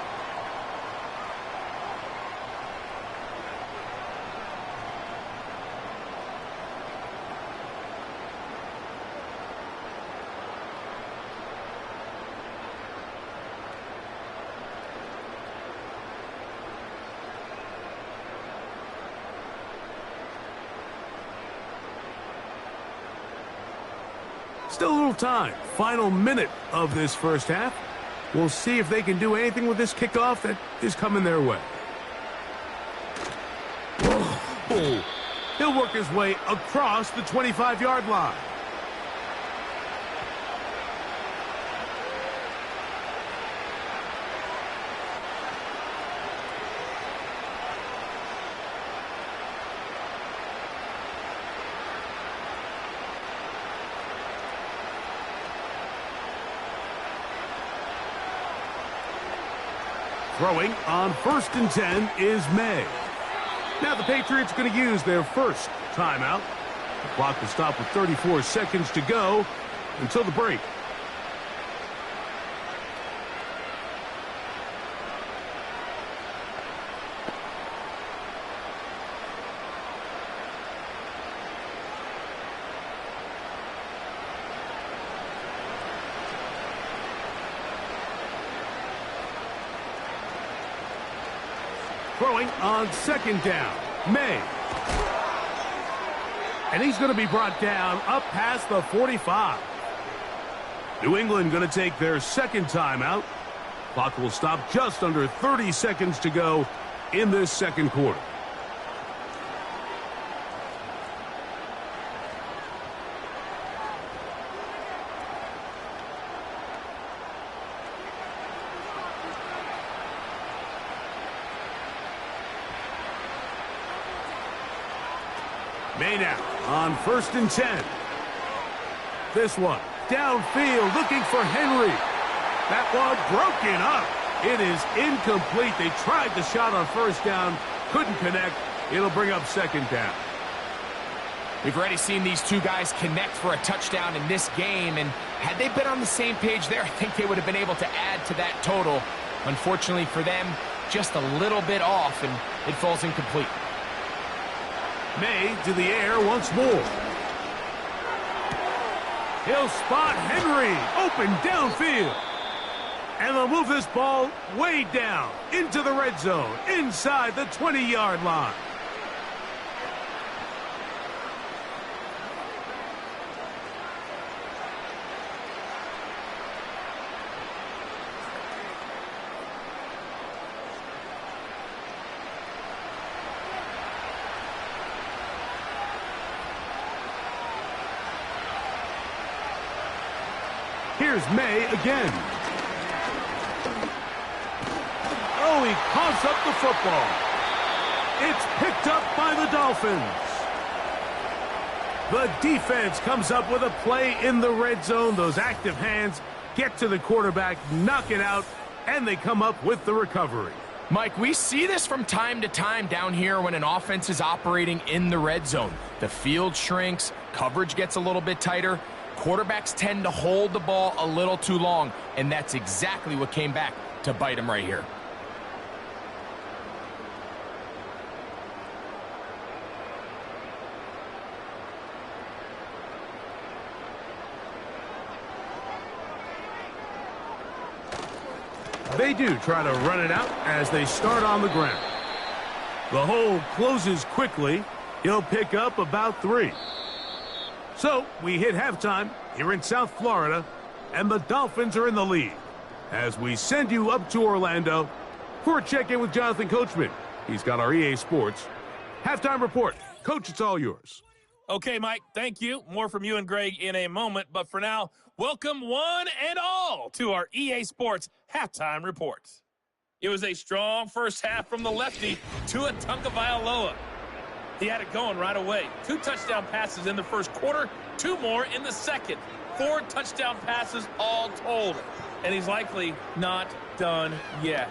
Still a little time. Final minute of this first half. We'll see if they can do anything with this kickoff that is coming their way. Oh, he'll work his way across the 25-yard line. Throwing on 1st and 10 is May. Now the Patriots going to use their first timeout. The clock will stop with 34 seconds to go until the break. Throwing on 2nd down, May. And he's going to be brought down up past the 45. New England going to take their 2nd timeout. Clock will stop just under 30 seconds to go in this 2nd quarter. May now on 1st and 10. This one downfield looking for Henry. That one broken up. It is incomplete. They tried the shot on 1st down. Couldn't connect. It'll bring up 2nd down. We've already seen these two guys connect for a touchdown in this game, and had they been on the same page there, I think they would have been able to add to that total. Unfortunately for them, just a little bit off, and it falls incomplete. May to the air once more. He'll spot Henry open downfield. And they'll move this ball way down into the red zone, inside the 20-yard line. Here's May again. Oh, he coughs up the football. It's picked up by the Dolphins. The defense comes up with a play in the red zone. Those active hands get to the quarterback, knock it out, and they come up with the recovery. Mike, we see this from time to time down here when an offense is operating in the red zone. The field shrinks, coverage gets a little bit tighter. Quarterbacks tend to hold the ball a little too long, and that's exactly what came back to bite him right here. They do try to run it out as they start on the ground. The hole closes quickly, He'll pick up about 3. So we hit halftime here in South Florida, and the Dolphins are in the lead. As we send you up to Orlando for a check-in with Jonathan Coachman. He's got our EA Sports halftime report. Coach, it's all yours. Okay, Mike, thank you. More from you and Greg in a moment. But for now, welcome one and all to our EA Sports halftime report. It was a strong first half from the lefty, Tua Tagovailoa. He had it going right away. 2 touchdown passes in the first quarter, 2 more in the second. 4 touchdown passes all told. And he's likely not done yet.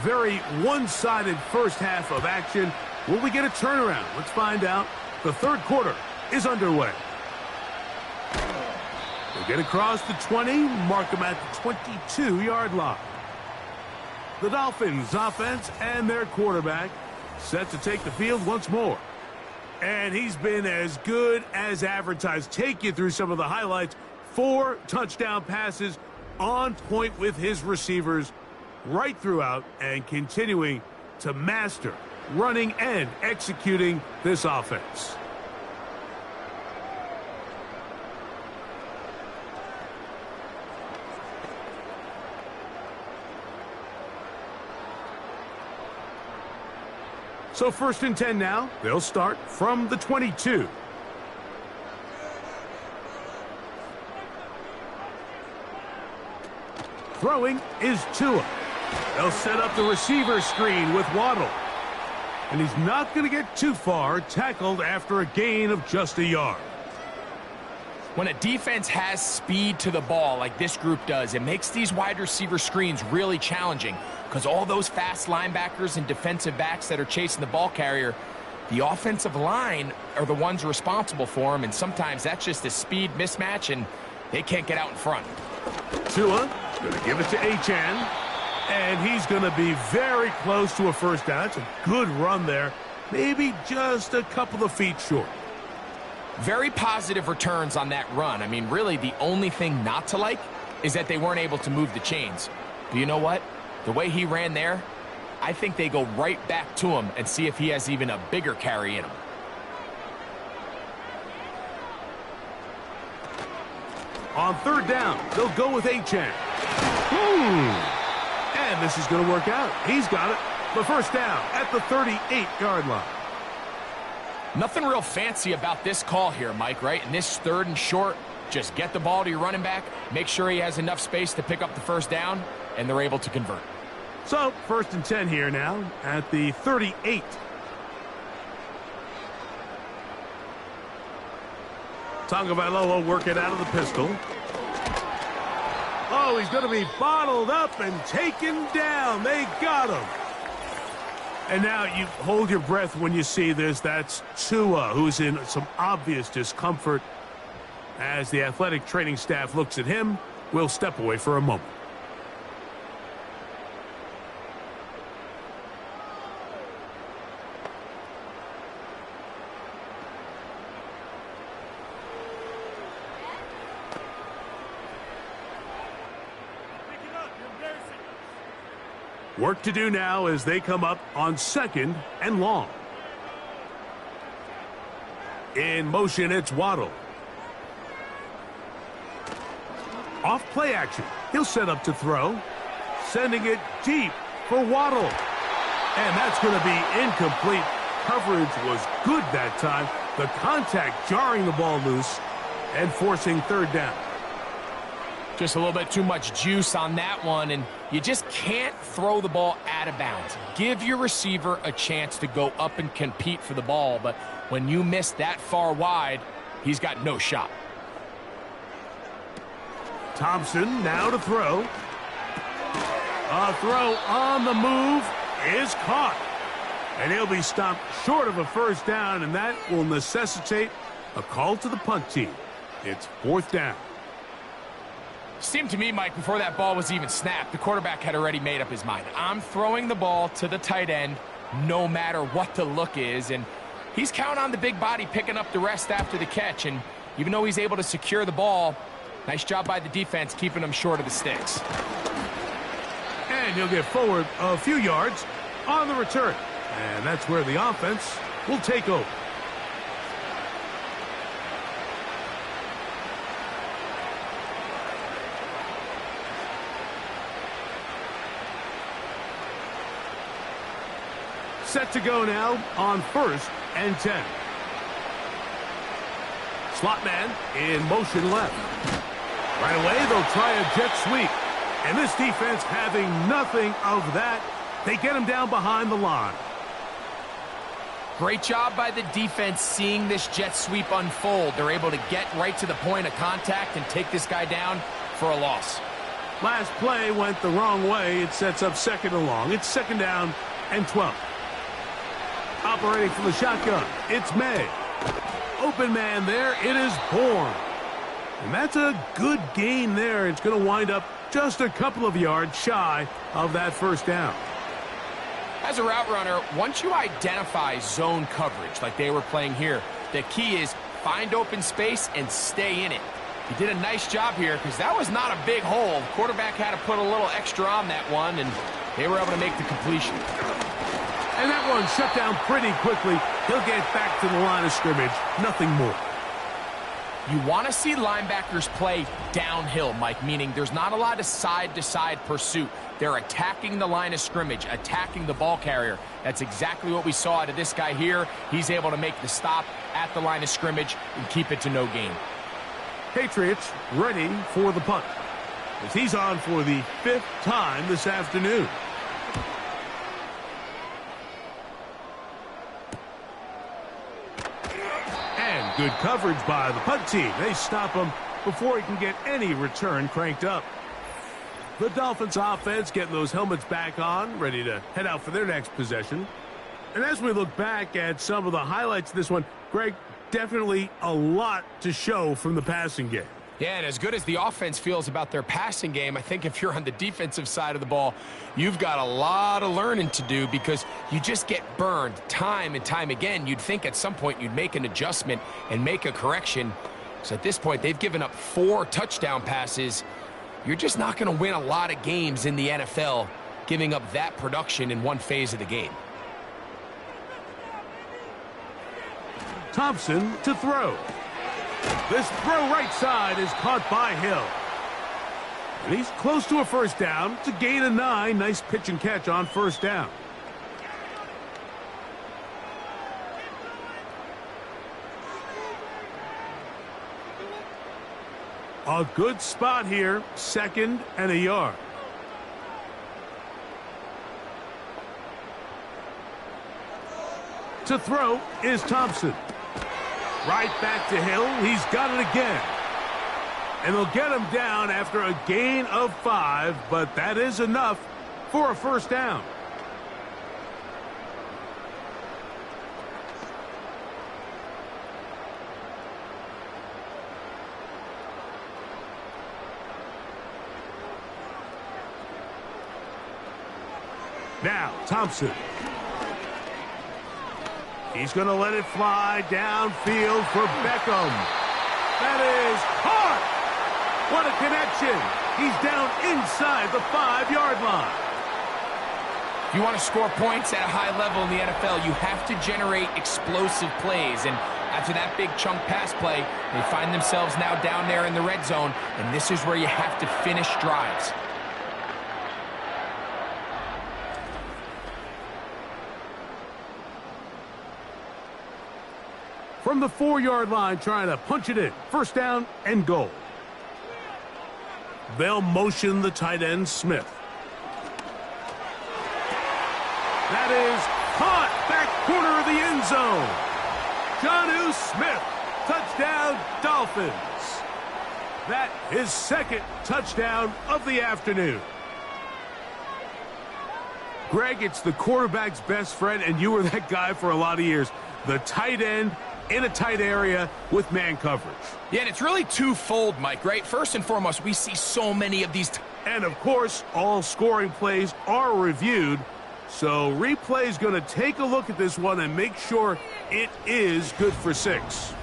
Very one-sided first half of action. Will we get a turnaround? Let's find out. The third quarter is underway. They get across the 20, mark them at the 22-yard line. The Dolphins offense and their quarterback set to take the field once more. And he's been as good as advertised. Take you through some of the highlights. 4 touchdown passes on point with his receivers right throughout and continuing to master running and executing this offense. So 1st and 10 now. They'll start from the 22. Throwing is Tua. They'll set up the receiver screen with Waddle. And he's not going to get too far, tackled after a gain of just a yard. When a defense has speed to the ball like this group does, it makes these wide receiver screens really challenging because all those fast linebackers and defensive backs that are chasing the ball carrier, the offensive line are the ones responsible for them, and sometimes that's just a speed mismatch, and they can't get out in front. Tua going to give it to Achane, and he's going to be very close to a first down. That's a good run there, maybe just a couple of feet short. Very positive returns on that run. I mean, really, the only thing not to like is that they weren't able to move the chains. But you know what? The way he ran there, I think they go right back to him and see if he has even a bigger carry in him. On 3rd down, they'll go with Achane. And this is going to work out. He's got it. The first down at the 38-yard line. Nothing real fancy about this call here, Mike, right? In this 3rd and short, just get the ball to your running back, make sure he has enough space to pick up the first down, and they're able to convert. So, 1st and 10 here now at the 38. Tagovailoa working out of the pistol. Oh, he's going to be bottled up and taken down. They got him. And now you hold your breath when you see this. That's Tua, who's in some obvious discomfort. As the athletic training staff looks at him, we'll step away for a moment. Work to do now as they come up on 2nd and long. In motion, it's Waddle. Off play action. He'll set up to throw. Sending it deep for Waddle. And that's going to be incomplete. Coverage was good that time. The contact jarring the ball loose and forcing 3rd down. Just a little bit too much juice on that one, and you just can't throw the ball out of bounds. Give your receiver a chance to go up and compete for the ball, but when you miss that far wide, he's got no shot. Thompson now to throw. A throw on the move is caught. And he'll be stopped short of a first down, and that will necessitate a call to the punt team. It's 4th down. Seemed to me, Mike, before that ball was even snapped, the quarterback had already made up his mind. I'm throwing the ball to the tight end no matter what the look is, and He's counting on the big body picking up the rest after the catch, and even though he's able to secure the ball, nice job by the defense keeping him short of the sticks. And he'll get forward a few yards on the return. And that's where the offense will take over. Set to go now on 1st and 10. Slot man in motion left. Right away, they'll try a jet sweep. And this defense having nothing of that, they get him down behind the line. Great job by the defense seeing this jet sweep unfold. They're able to get right to the point of contact and take this guy down for a loss. Last play went the wrong way. It sets up 2nd and long. It's 2nd down and 12. Operating from the shotgun, it's May. Open man there, it is Bourne. And that's a good gain there. It's going to wind up just a couple of yards shy of that 1st down. As a route runner, once you identify zone coverage like they were playing here, the key is find open space and stay in it. He did a nice job here because that was not a big hole. The quarterback had to put a little extra on that one, and they were able to make the completion. And that one shut down pretty quickly. He'll get back to the line of scrimmage. Nothing more. You want to see linebackers play downhill, Mike, meaning there's not a lot of side-to-side pursuit. They're attacking the line of scrimmage, attacking the ball carrier. That's exactly what we saw out of this guy here. He's able to make the stop at the line of scrimmage and keep it to no gain. Patriots ready for the punt, as he's on for the 5th time this afternoon. And good coverage by the punt team. They stop him before he can get any return cranked up. The Dolphins offense getting those helmets back on, ready to head out for their next possession. And as we look back at some of the highlights of this one, Greg, definitely a lot to show from the passing game. Yeah, and as good as the offense feels about their passing game, I think if you're on the defensive side of the ball, you've got a lot of learning to do because you just get burned time and time again. You'd think at some point you'd make an adjustment and make a correction. So at this point, they've given up 4 touchdown passes. You're just not going to win a lot of games in the NFL giving up that production in one phase of the game. Thompson to throw. This throw right side is caught by Hill. And he's close to a 1st down. It's a gain of 9. Nice pitch and catch on 1st down. A good spot here. 2nd and a yard. To throw is Thompson. Right back to Hill. He's got it again. And they'll get him down after a gain of 5, but that is enough for a 1st down. Now, Thompson. He's going to let it fly downfield for Beckham. That is caught. What a connection. He's down inside the 5-yard line. If you want to score points at a high level in the NFL, you have to generate explosive plays. And after that big chunk pass play, they find themselves now down there in the red zone. And this is where you have to finish drives. From the 4-yard line, trying to punch it in. 1st down and goal. They'll motion the tight end, Smith. That is caught back corner of the end zone. Jonnu Smith, touchdown Dolphins. That is 2nd touchdown of the afternoon. Greg, it's the quarterback's best friend, and you were that guy for a lot of years. The tight end in a tight area with man coverage. Yeah, and it's really twofold, Mike, right? First and foremost, we see so many of these. And, of course, all scoring plays are reviewed So replay is going to take a look at this one and make sure it is good for 6.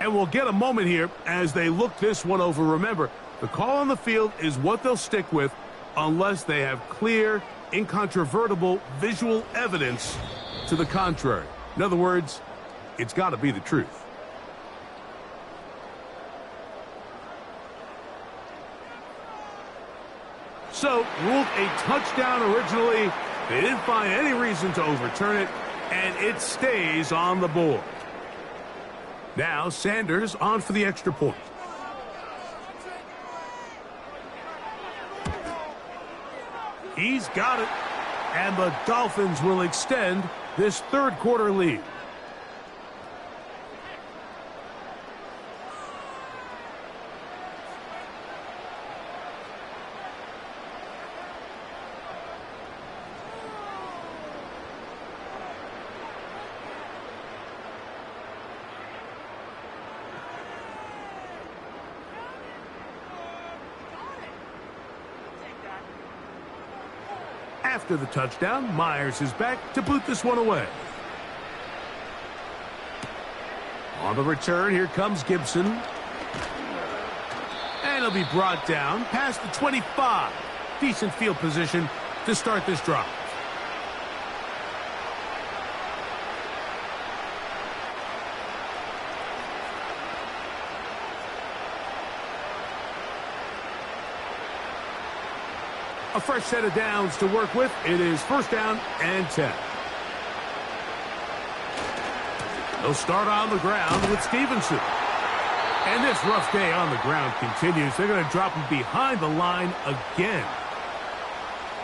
And we'll get a moment here as they look this one over. Remember, the call on the field is what they'll stick with unless they have clear, incontrovertible visual evidence to the contrary. In other words, it's got to be the truth. So, ruled a touchdown originally. They didn't find any reason to overturn it, and it stays on the board. Now, Sanders on for the extra point. He's got it, and the Dolphins will extend this third quarter lead. After the touchdown, Myers is back to boot this one away. On the return, here comes Gibson. And he'll be brought down past the 25. Decent field position to start this drive. A fresh set of downs to work with. It is first down and 10. They'll start on the ground with Stevenson. And this rough day on the ground continues. They're going to drop him behind the line again.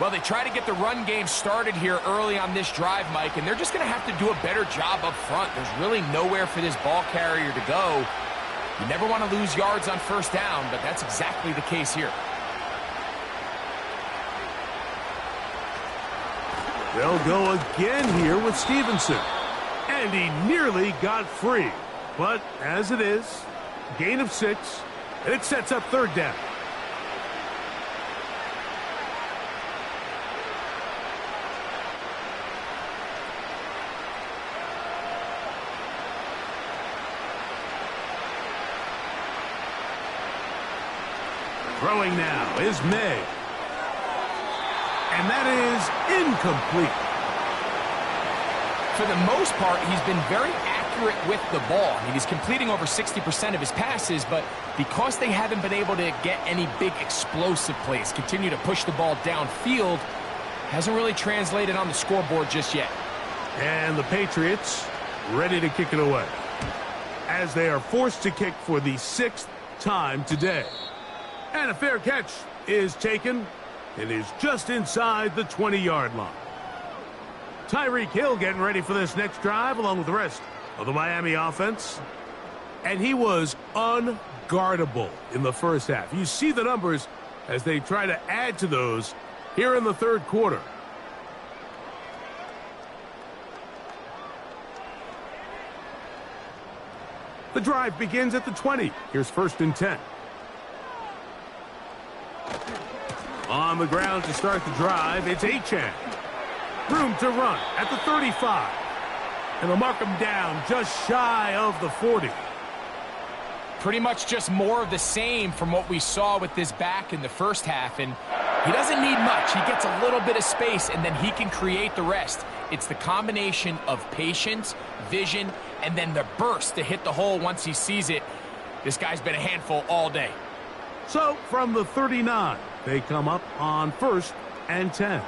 Well, they try to get the run game started here early on this drive, Mike, and they're just going to have to do a better job up front. There's really nowhere for this ball carrier to go. You never want to lose yards on first down, but that's exactly the case here. They'll go again here with Stevenson. And he nearly got free. But as it is, gain of 6, and it sets up third down. Throwing now is May. And that is incomplete. For the most part, he's been very accurate with the ball. I mean, he's completing over 60% of his passes, but because they haven't been able to get any big explosive plays, continue to push the ball downfield, hasn't really translated on the scoreboard just yet. And the Patriots ready to kick it away, as they are forced to kick for the 6th time today. And a fair catch is taken. It is just inside the 20-yard line. Tyreek Hill getting ready for this next drive along with the rest of the Miami offense. And he was unguardable in the first half. You see the numbers as they try to add to those here in the third quarter. The drive begins at the 20. Here's first and 10. On the ground to start the drive, it's Achane. Room to run at the 35. And they'll mark him down just shy of the 40. Pretty much just more of the same from what we saw with this back in the first half. And he doesn't need much. He gets a little bit of space, and then he can create the rest. It's the combination of patience, vision, and then the burst to hit the hole once he sees it. This guy's been a handful all day. So, from the 39, they come up on first and 10.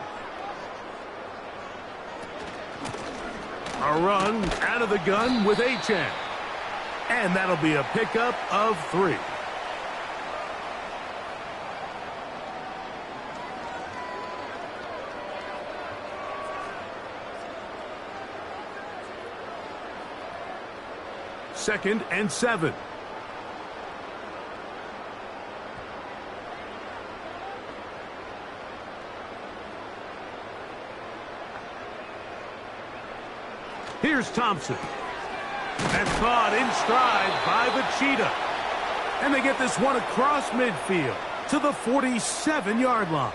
A run out of the gun with Achane. And that'll be a pickup of 3. Second and 7. Here's Thompson. That's caught in stride by the Cheetah. And they get this one across midfield to the 47-yard line.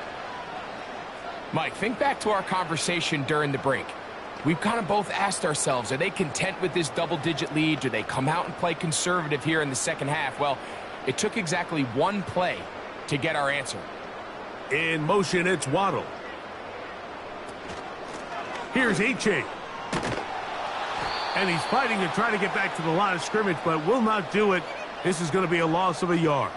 Mike, think back to our conversation during the break. We've kind of both asked ourselves, are they content with this double-digit lead? Do they come out and play conservative here in the second half? Well, it took exactly one play to get our answer. In motion, it's Waddle. Here's H.A. And he's fighting and trying to get back to the line of scrimmage, but will not do it. This is going to be a loss of a yard.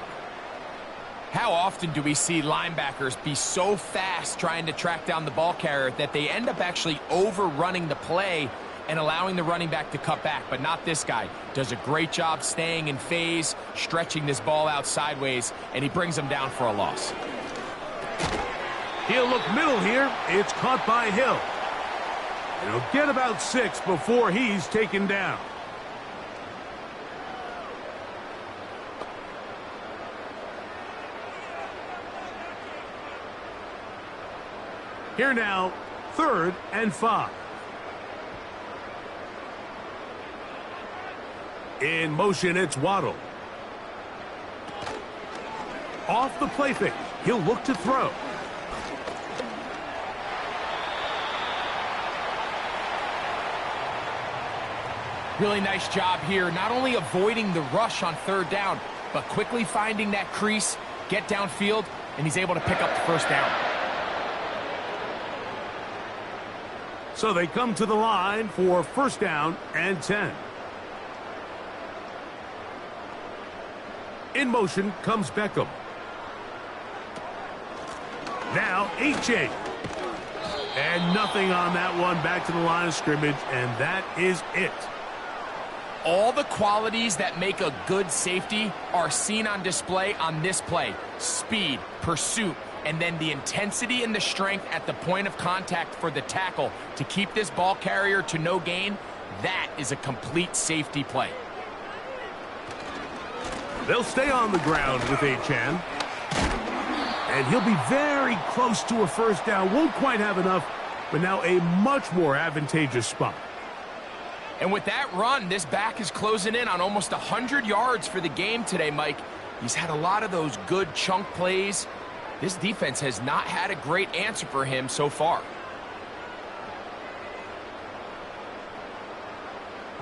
How often do we see linebackers be so fast trying to track down the ball carrier that they end up actually overrunning the play and allowing the running back to cut back? But not this guy. Does a great job staying in phase, stretching this ball out sideways, and he brings them down for a loss. He'll look middle here. It's caught by Hill. And he'll get about 6 before he's taken down. Here now, 3rd and 5. In motion, it's Waddle. Off the play fake. He'll look to throw. Really nice job here, not only avoiding the rush on 3rd down, but quickly finding that crease, get downfield, and he's able to pick up the 1st down. So they come to the line for 1st down and 10. In motion comes Beckham. Now H.A. And nothing on that one. Back to the line of scrimmage, and that is it. All the qualities that make a good safety are seen on display on this play. Speed, pursuit, and then the intensity and the strength at the point of contact for the tackle to keep this ball carrier to no gain. That is a complete safety play. They'll stay on the ground with Achan. And he'll be very close to a 1st down. Won't quite have enough, but now a much more advantageous spot. And with that run, this back is closing in on almost 100 yards for the game today, Mike. He's had a lot of those good chunk plays. This defense has not had a great answer for him so far.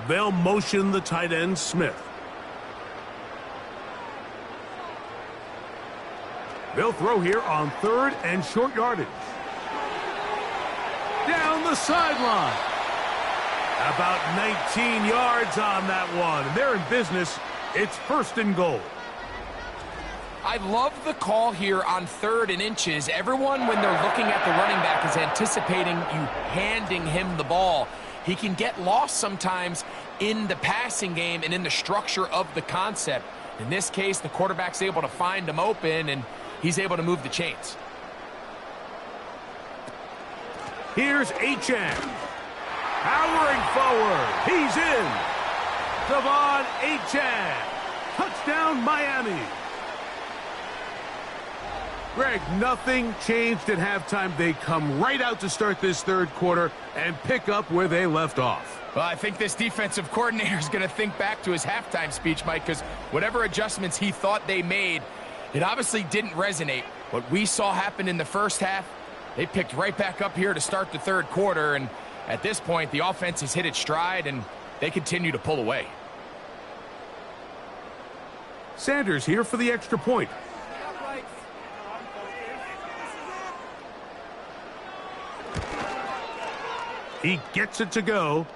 They'll motion the tight end, Smith. They'll throw here on 3rd and short yardage. Down the sideline. About 19 yards on that one. They're in business. It's 1st and goal. I love the call here on 3rd and inches. Everyone, when they're looking at the running back, is anticipating you handing him the ball. He can get lost sometimes in the passing game and in the structure of the concept. In this case, the quarterback's able to find him open, and he's able to move the chains. Here's Achan. Powering forward. He's in. Devon Achan. Touchdown, Miami. Greg, nothing changed at halftime. They come right out to start this 3rd quarter and pick up where they left off. Well, I think this defensive coordinator is going to think back to his halftime speech, Mike, because whatever adjustments he thought they made, it obviously didn't resonate. What we saw happen in the 1st half, they picked right back up here to start the 3rd quarter, and at this point, the offense has hit its stride, and they continue to pull away. Sanders here for the extra point. He gets it to go,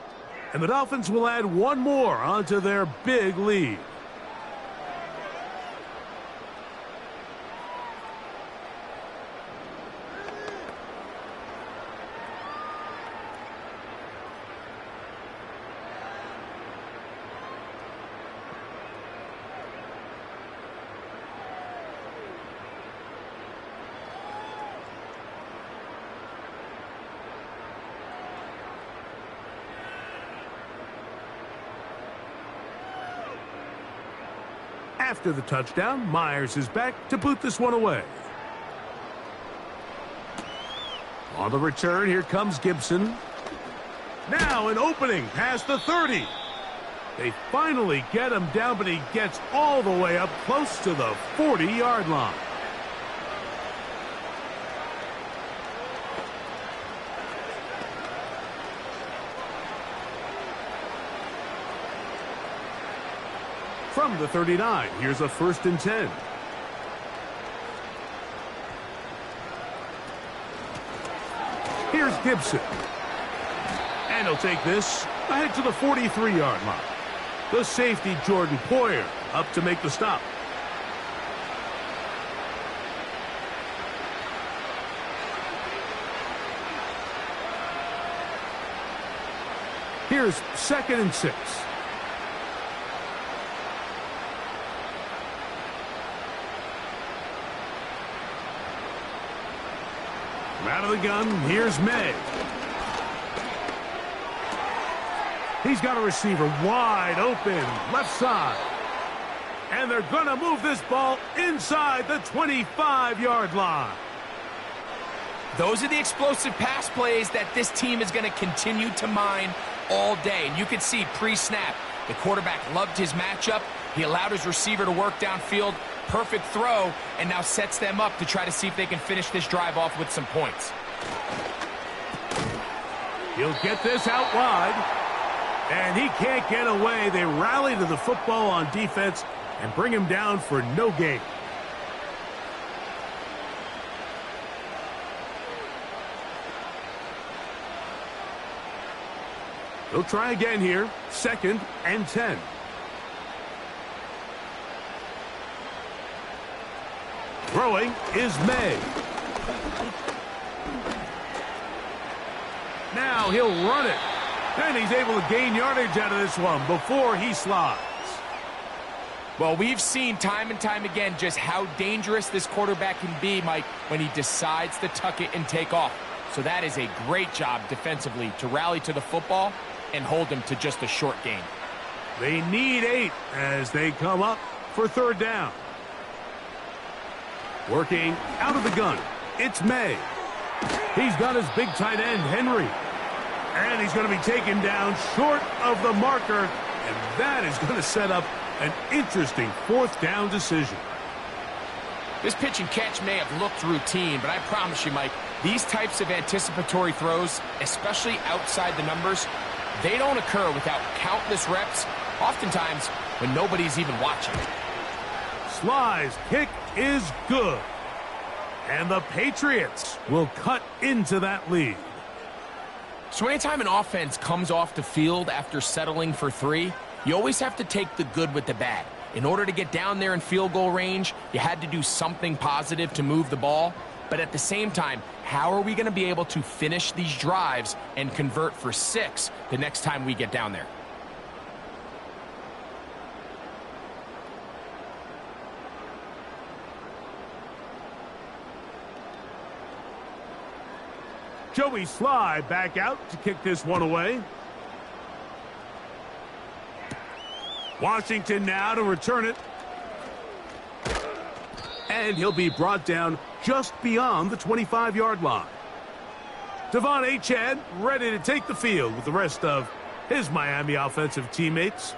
and the Dolphins will add one more onto their big lead. After the touchdown, Myers is back to boot this one away. On the return, here comes Gibson. Now an opening past the 30. They finally get him down, but he gets all the way up close to the 40-yard line. From the 39, here's a 1st and 10. Here's Gibson. And he'll take this ahead to the 43-yard line. The safety, Jordan Poyer, up to make the stop. Here's 2nd and 6. From out of the gun, here's May. He's got a receiver wide open, left side. And they're going to move this ball inside the 25-yard line. Those are the explosive pass plays that this team is going to continue to mine all day. And you can see pre-snap, the quarterback loved his matchup. He allowed his receiver to work downfield. Perfect throw, and now sets them up to try to see if they can finish this drive off with some points. He'll get this out wide, and he can't get away. They rally to the football on defense and bring him down for no gain. He'll try again here, 2nd and 10. Throwing is May. Now he'll run it. And he's able to gain yardage out of this one before he slides. Well, we've seen time and time again just how dangerous this quarterback can be, Mike, when he decides to tuck it and take off. So that is a great job defensively to rally to the football and hold him to just a short gain. They need 8 as they come up for 3rd down. Working out of the gun, it's May. He's got his big tight end, Henry. And he's going to be taken down short of the marker. And that is going to set up an interesting 4th down decision. This pitch and catch may have looked routine, but I promise you, Mike, these types of anticipatory throws, especially outside the numbers, they don't occur without countless reps, oftentimes when nobody's even watching. Sly's kick is good. And the Patriots will cut into that lead. So anytime an offense comes off the field after settling for 3, you always have to take the good with the bad. In order to get down there in field goal range, you had to do something positive to move the ball. But at the same time, how are we going to be able to finish these drives and convert for 6 the next time we get down there? Joey Sly back out to kick this one away. Washington now to return it. And he'll be brought down just beyond the 25-yard line. Devon Achane ready to take the field with the rest of his Miami offensive teammates.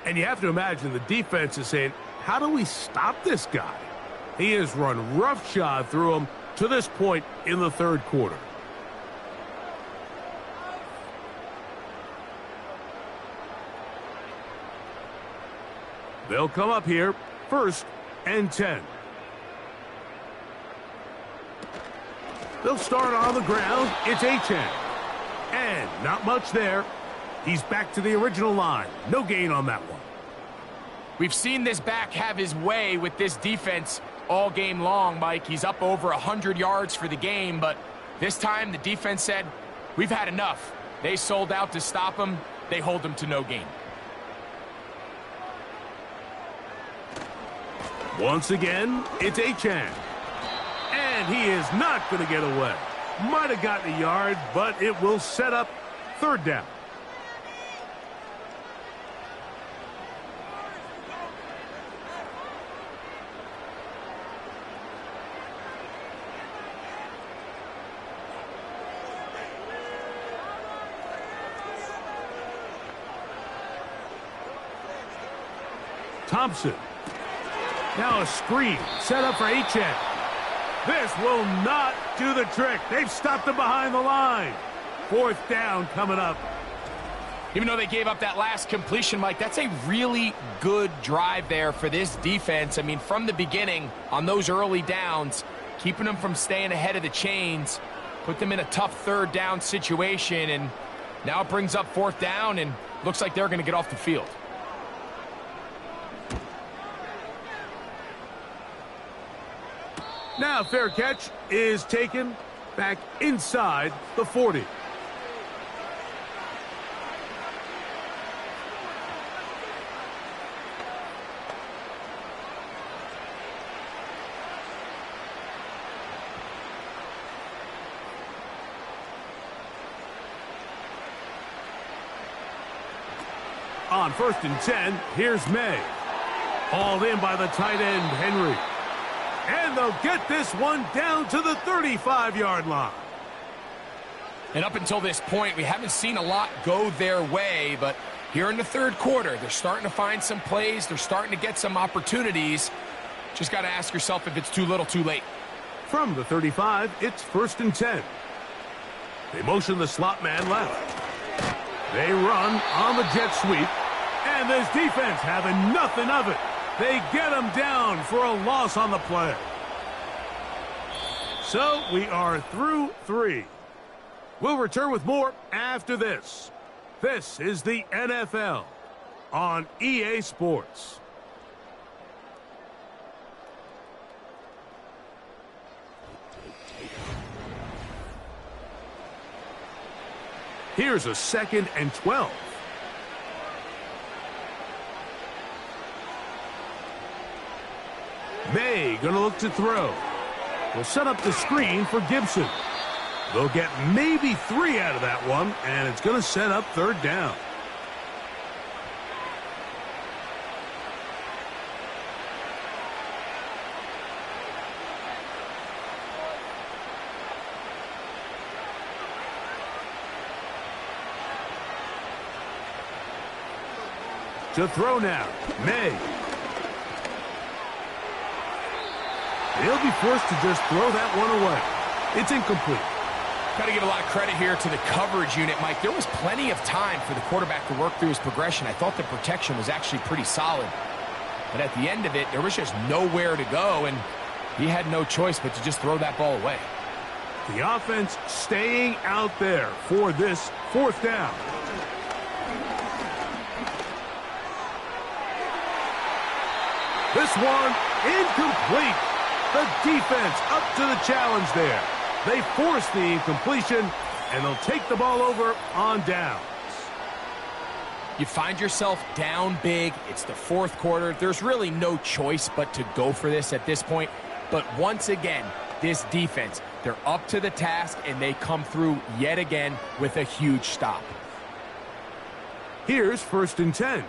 And you have to imagine the defense is saying, how do we stop this guy? He has run roughshod through him to this point in the 3rd quarter. They'll come up here, 1st and 10. They'll start on the ground. It's Achane. And not much there. He's back to the original line. No gain on that one. We've seen this back have his way with this defense all game long, Mike. He's up over 100 yards for the game, but this time the defense said, we've had enough. They sold out to stop him. They hold him to no gain. Once again, it's Achane. And he is not going to get away. Might have gotten a yard, but it will set up 3rd down. Thompson. Now a screen set up for Achane. This will not do the trick. They've stopped him behind the line. 4th down coming up. Even though they gave up that last completion, Mike, that's a really good drive there for this defense. I mean, from the beginning, on those early downs, keeping them from staying ahead of the chains, put them in a tough third down situation, and now it brings up fourth down, and looks like they're going to get off the field. Now fair catch is taken back inside the 40. On 1st and 10, here's May. Hauled in by the tight end, Henry. And they'll get this one down to the 35-yard line. And up until this point, we haven't seen a lot go their way, but here in the third quarter, they're starting to find some plays. They're starting to get some opportunities. Just got to ask yourself if it's too little, too late. From the 35, it's 1st and 10. They motion the slot man left. They run on the jet sweep, and this defense having nothing of it. They get him down for a loss on the play. So we are through 3. We'll return with more after this. This is the NFL on EA Sports. Here's a 2nd and 12. May going to look to throw. Will set up the screen for Gibson. They'll get maybe 3 out of that one, and it's going to set up 3rd down. To throw now, May. He'll be forced to just throw that one away. It's incomplete. Got to give a lot of credit here to the coverage unit, Mike. There was plenty of time for the quarterback to work through his progression. I thought the protection was actually pretty solid. But at the end of it, there was just nowhere to go, and he had no choice but to just throw that ball away. The offense staying out there for this 4th down. This one incomplete. The defense up to the challenge there. They force the incompletion, and they'll take the ball over on downs. You find yourself down big. It's the 4th quarter. There's really no choice but to go for this at this point. But once again, this defense, they're up to the task, and they come through yet again with a huge stop. Here's 1st and 10.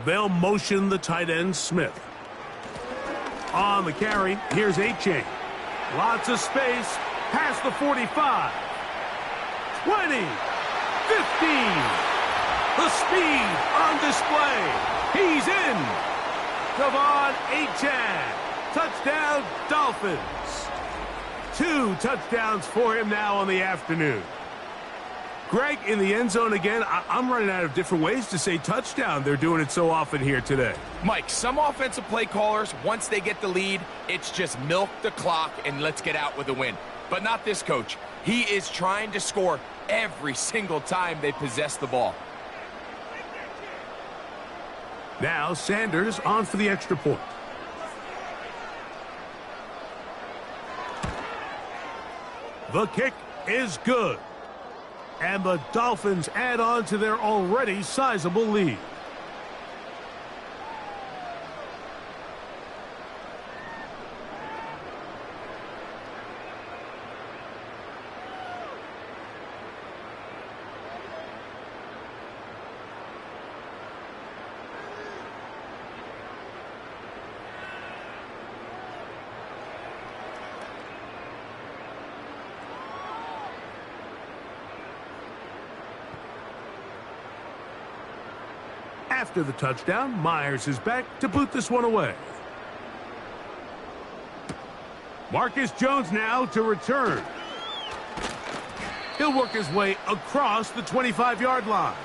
They'll motion the tight end, Smith. On the carry, here's A-Chain. Lots of space, past the 45. 20, 15. The speed on display. He's in. Devon Achane. Touchdown, Dolphins. 2 touchdowns for him now on the afternoon. Greg, in the end zone again, I'm running out of different ways to say touchdown. They're doing it so often here today. Mike, some offensive play callers, once they get the lead, it's just milk the clock and let's get out with a win. But not this coach. He is trying to score every single time they possess the ball. Now Sanders on for the extra point. The kick is good. And the Dolphins add on to their already sizable lead. After the touchdown, Myers is back to boot this one away. Marcus Jones now to return. He'll work his way across the 25-yard line.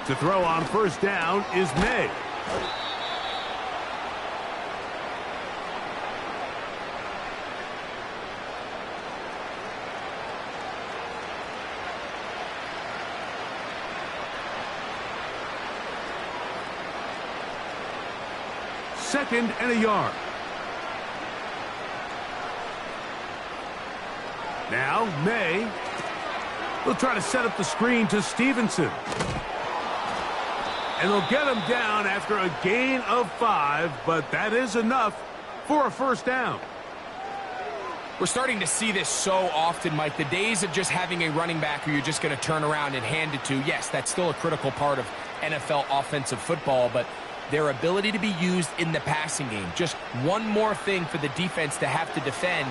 To throw on first down is May. Second and a yard. Now May will try to set up the screen to Stevenson. And they'll get him down after a gain of 5, but that is enough for a first down. We're starting to see this so often, Mike. The days of just having a running back who you're just going to turn around and hand it to, yes, that's still a critical part of NFL offensive football, but their ability to be used in the passing game, just one more thing for the defense to have to defend,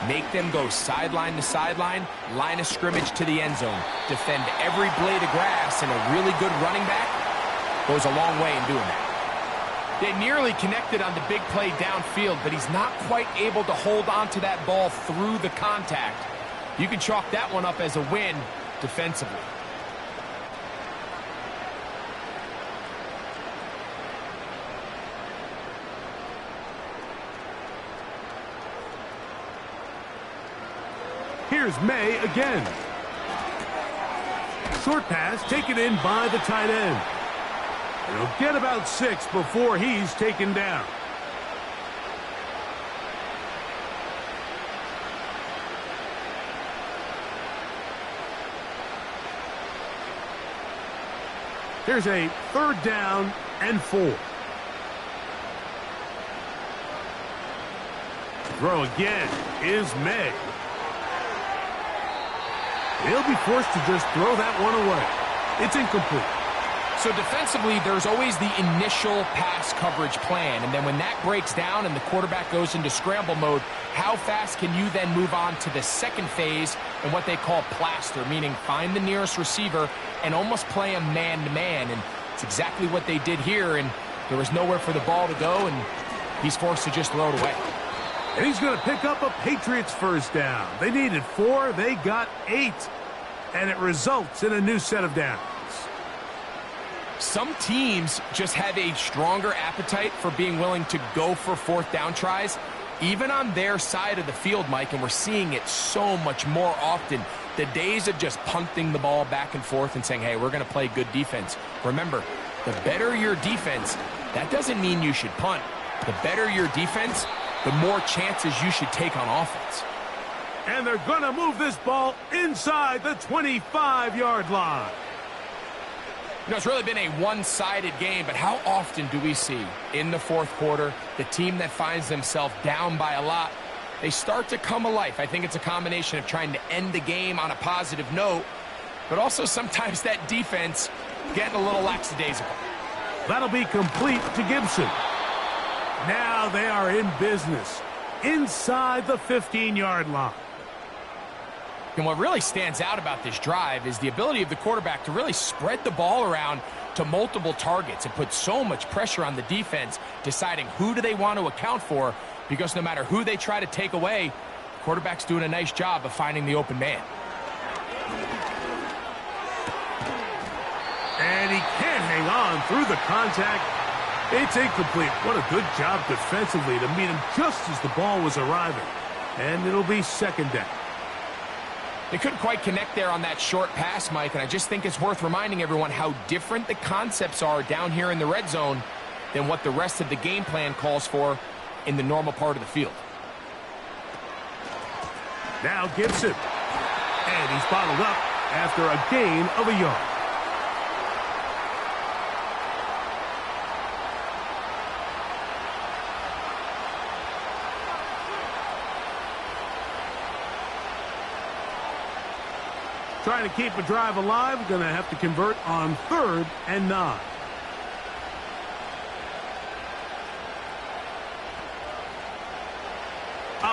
make them go sideline to sideline, line of scrimmage to the end zone, defend every blade of grass, and a really good running back goes a long way in doing that. They nearly connected on the big play downfield, but he's not quite able to hold on to that ball through the contact. You can chalk that one up as a win defensively. Here's May again. Short pass taken in by the tight end. He'll get about 6 before he's taken down. Here's a third down and 4. Throw again is May. He'll be forced to just throw that one away. It's incomplete. So defensively, there's always the initial pass coverage plan, and then when that breaks down and the quarterback goes into scramble mode, how fast can you then move on to the second phase and what they call plaster, meaning find the nearest receiver and almost play him man-to-man, and it's exactly what they did here, and there was nowhere for the ball to go, and he's forced to just throw it away. And he's going to pick up a Patriots first down. They needed 4, they got 8, and it results in a new set of downs. Some teams just have a stronger appetite for being willing to go for fourth down tries, even on their side of the field, Mike, and we're seeing it so much more often. The days of just punting the ball back and forth and saying, hey, we're going to play good defense. Remember, the better your defense, that doesn't mean you should punt. The better your defense, the more chances you should take on offense. And they're going to move this ball inside the 25-yard line. You know, it's really been a one-sided game, but how often do we see in the fourth quarter the team that finds themselves down by a lot, they start to come alive? I think it's a combination of trying to end the game on a positive note, but also sometimes that defense getting a little lackadaisical. That'll be complete to Gibson. Now they are in business inside the 15-yard line. And what really stands out about this drive is the ability of the quarterback to really spread the ball around to multiple targets and put so much pressure on the defense, deciding who do they want to account for, because no matter who they try to take away, the quarterback's doing a nice job of finding the open man. And he can't hang on through the contact. It's incomplete. What a good job defensively to meet him just as the ball was arriving. And it'll be second down. They couldn't quite connect there on that short pass, Mike, and I just think it's worth reminding everyone how different the concepts are down here in the red zone than what the rest of the game plan calls for in the normal part of the field. Now Gibson. And he's bottled up after a gain of a yard. Trying to keep a drive alive, going to have to convert on 3rd and 9.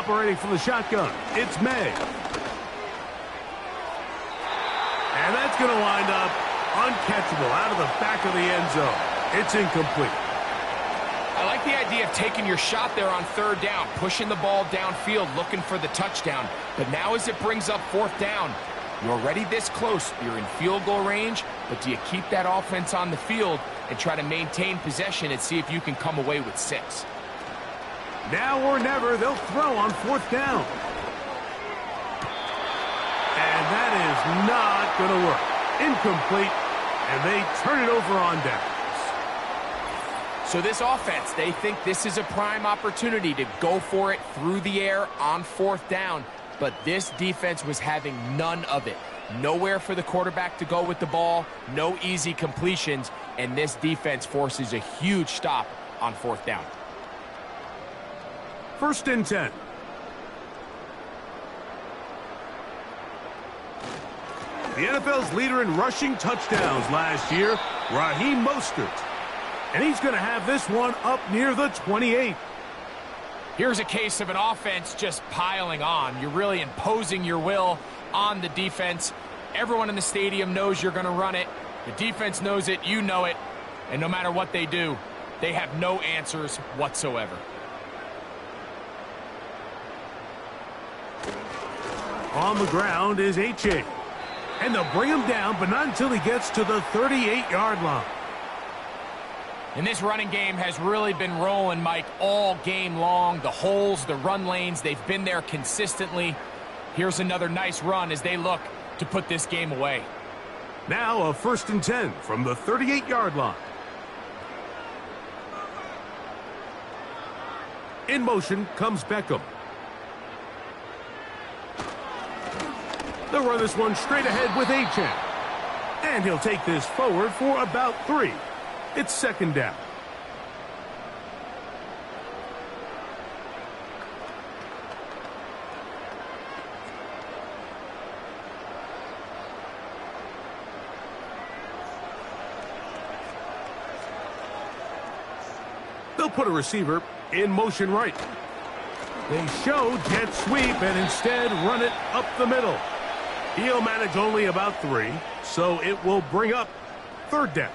operating from the shotgun. It's May. And that's going to wind up uncatchable out of the back of the end zone. It's incomplete. I like the idea of taking your shot there on third down, pushing the ball downfield, looking for the touchdown. But now as it brings up fourth down, you're already this close. You're in field goal range, but do you keep that offense on the field and try to maintain possession and see if you can come away with 6? Now or never, they'll throw on fourth down. And that is not going to work. Incomplete, and they turn it over on downs. So this offense, they think this is a prime opportunity to go for it through the air on fourth down, but this defense was having none of it. Nowhere for the quarterback to go with the ball, no easy completions, and this defense forces a huge stop on fourth down. 1st and 10. The NFL's leader in rushing touchdowns last year, Raheem Mostert. And he's going to have this one up near the 28. Here's a case of an offense just piling on. You're really imposing your will on the defense. Everyone in the stadium knows you're going to run it. The defense knows it, you know it. And no matter what they do, they have no answers whatsoever. On the ground is H.A. And they'll bring him down, but not until he gets to the 38-yard line. And this running game has really been rolling, Mike, all game long. The holes, the run lanes, they've been there consistently. Here's another nice run as they look to put this game away. Now a 1st and 10 from the 38-yard line. In motion comes Beckham. They'll run this one straight ahead with Achane. And he'll take this forward for about 3. It's 2nd down. They'll put a receiver in motion right. They show jet sweep and instead run it up the middle. He'll manage only about 3, so it will bring up 3rd down.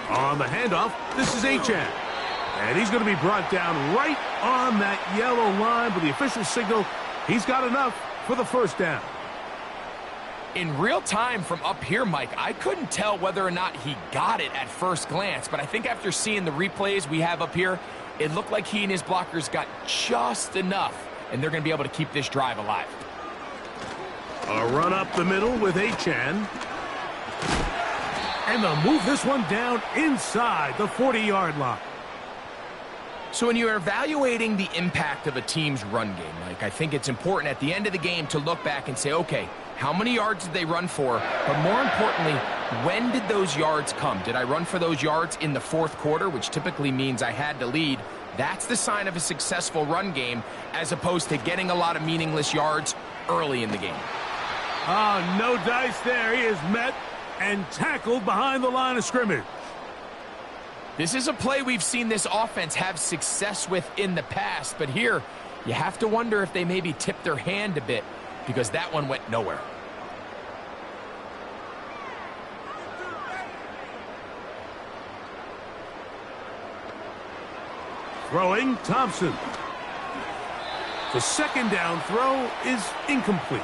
On the handoff, this is Achane. And he's going to be brought down right on that yellow line, but the official signal, he's got enough for the 1st down. In real time from up here, Mike, I couldn't tell whether or not he got it at first glance, but I think after seeing the replays we have up here, it looked like he and his blockers got just enough, and they're going to be able to keep this drive alive. A run up the middle with Achane. And they'll move this one down inside the 40-yard line. So when you're evaluating the impact of a team's run game, Mike, I think it's important at the end of the game to look back and say, okay, how many yards did they run for? But more importantly, when did those yards come? Did I run for those yards in the 4th quarter, which typically means I had to lead? That's the sign of a successful run game, as opposed to getting a lot of meaningless yards early in the game. No dice there. He is met and tackled behind the line of scrimmage. This is a play we've seen this offense have success with in the past, but here you have to wonder if they maybe tipped their hand a bit, because that one went nowhere. Throwing, Thompson. The 2nd down throw is incomplete.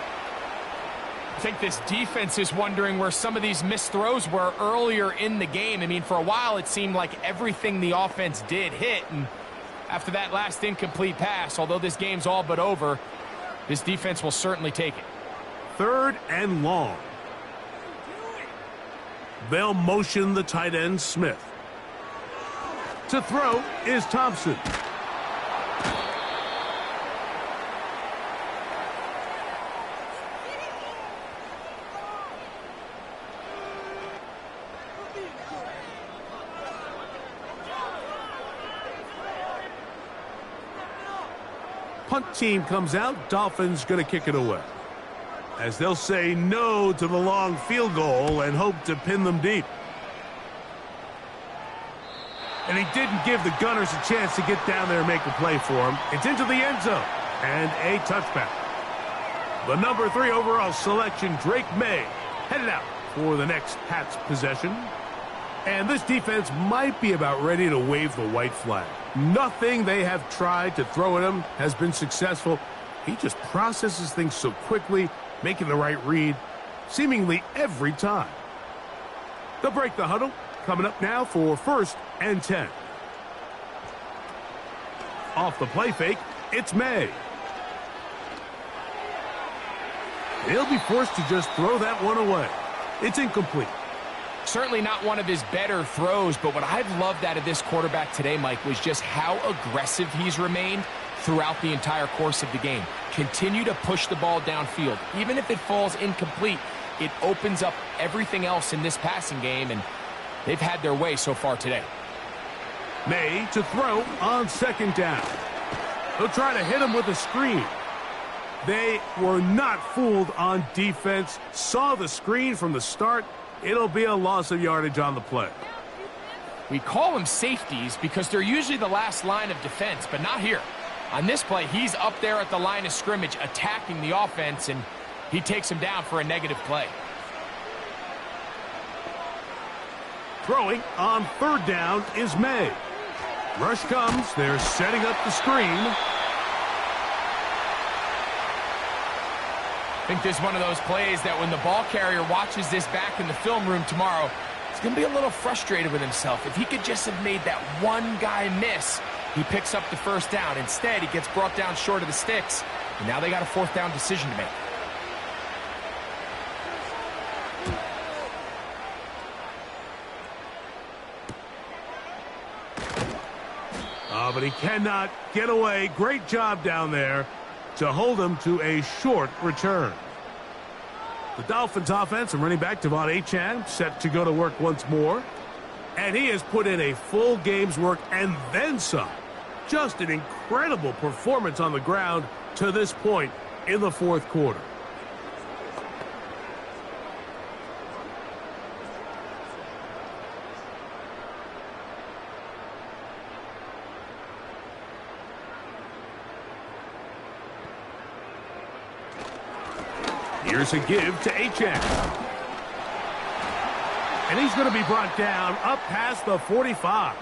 I think this defense is wondering where some of these missed throws were earlier in the game. I mean, for a while it seemed like everything the offense did hit, and after that last incomplete pass, although this game's all but over, this defense will certainly take it. 3rd and long. They'll motion the tight end, Smith. To throw is Thompson. punt team comes out, Dolphins going to kick it away, as they'll say no to the long field goal and hope to pin them deep. And he didn't give the Gunners a chance to get down there and make a play for him. It's into the end zone and a touchback. The number 3 overall selection, Drake May, headed out for the next Pats possession. And this defense might be about ready to wave the white flag. Nothing they have tried to throw at him has been successful. He just processes things so quickly, making the right read seemingly every time. They'll break the huddle. Coming up now for 1st and 10. Off the play fake, it's May. He'll be forced to just throw that one away. It's incomplete. Certainly not one of his better throws, but what I've loved out of this quarterback today, Mike, was just how aggressive he's remained throughout the entire course of the game. Continue to push the ball downfield. Even if it falls incomplete, it opens up everything else in this passing game, and they've had their way so far today. May to throw on 2nd down. They'll try to hit him with a screen. They were not fooled on defense. Saw the screen from the start. It'll be a loss of yardage on the play. We call them safeties because they're usually the last line of defense, but not here. On this play, he's up there at the line of scrimmage attacking the offense, and he takes him down for a negative play. Throwing on 3rd down is May. Rush comes. They're setting up the screen. I think this is one of those plays that when the ball carrier watches this back in the film room tomorrow, he's going to be a little frustrated with himself. If he could just have made that one guy miss, he picks up the 1st down. Instead, he gets brought down short of the sticks, and now they got a 4th down decision to make. But he cannot get away. Great job down there to hold him to a short return. The Dolphins offense and running back Devon Achane set to go to work once more. And he has put in a full game's work and then some. Just an incredible performance on the ground to this point in the 4th quarter. Here's a give to Achane. And he's going to be brought down up past the 45.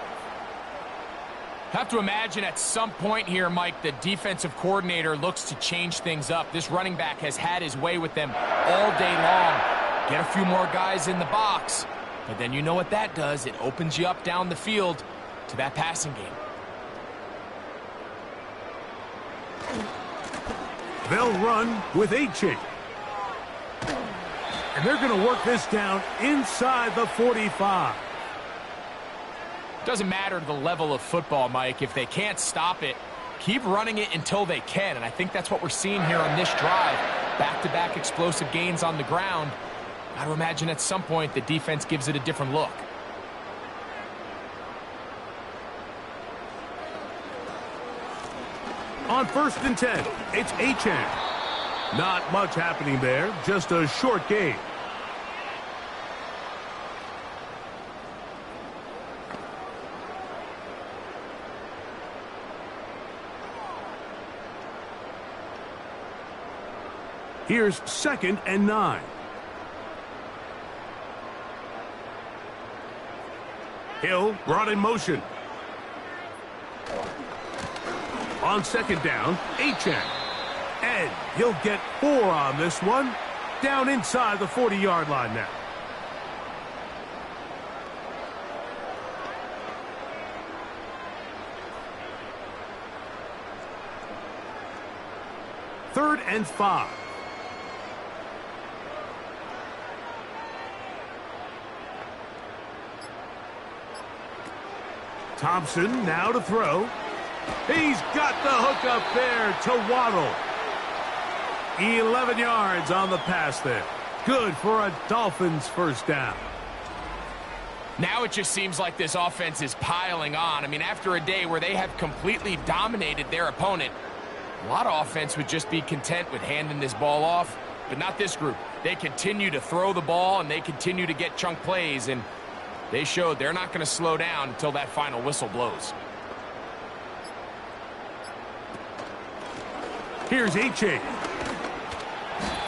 Have to imagine at some point here, Mike, the defensive coordinator looks to change things up. This running back has had his way with them all day long. Get a few more guys in the box. But then you know what that does. It opens you up down the field to that passing game. They'll run with Achane. And they're going to work this down inside the 45. Doesn't matter the level of football, Mike. If they can't stop it, keep running it until they can. And I think that's what we're seeing here on this drive. Back-to-back explosive gains on the ground. Got to imagine at some point the defense gives it a different look. On 1st and 10, it's Achane. Not much happening there, just a short gain. Here's 2nd and 9. Hill brought in motion. On 2nd down, Achane. And he'll get 4 on this one. Down inside the 40-yard line now. Third and 5. Thompson now to throw. He's got the hook up there to Waddle. 11 yards on the pass there. Good for a Dolphins 1st down. Now it just seems like this offense is piling on. I mean, after a day where they have completely dominated their opponent, A lot of offense would just be content with handing this ball off, but not this group. They continue to throw the ball, and they continue to get chunk plays, and they showed they're not going to slow down until that final whistle blows. Here's A-Chain.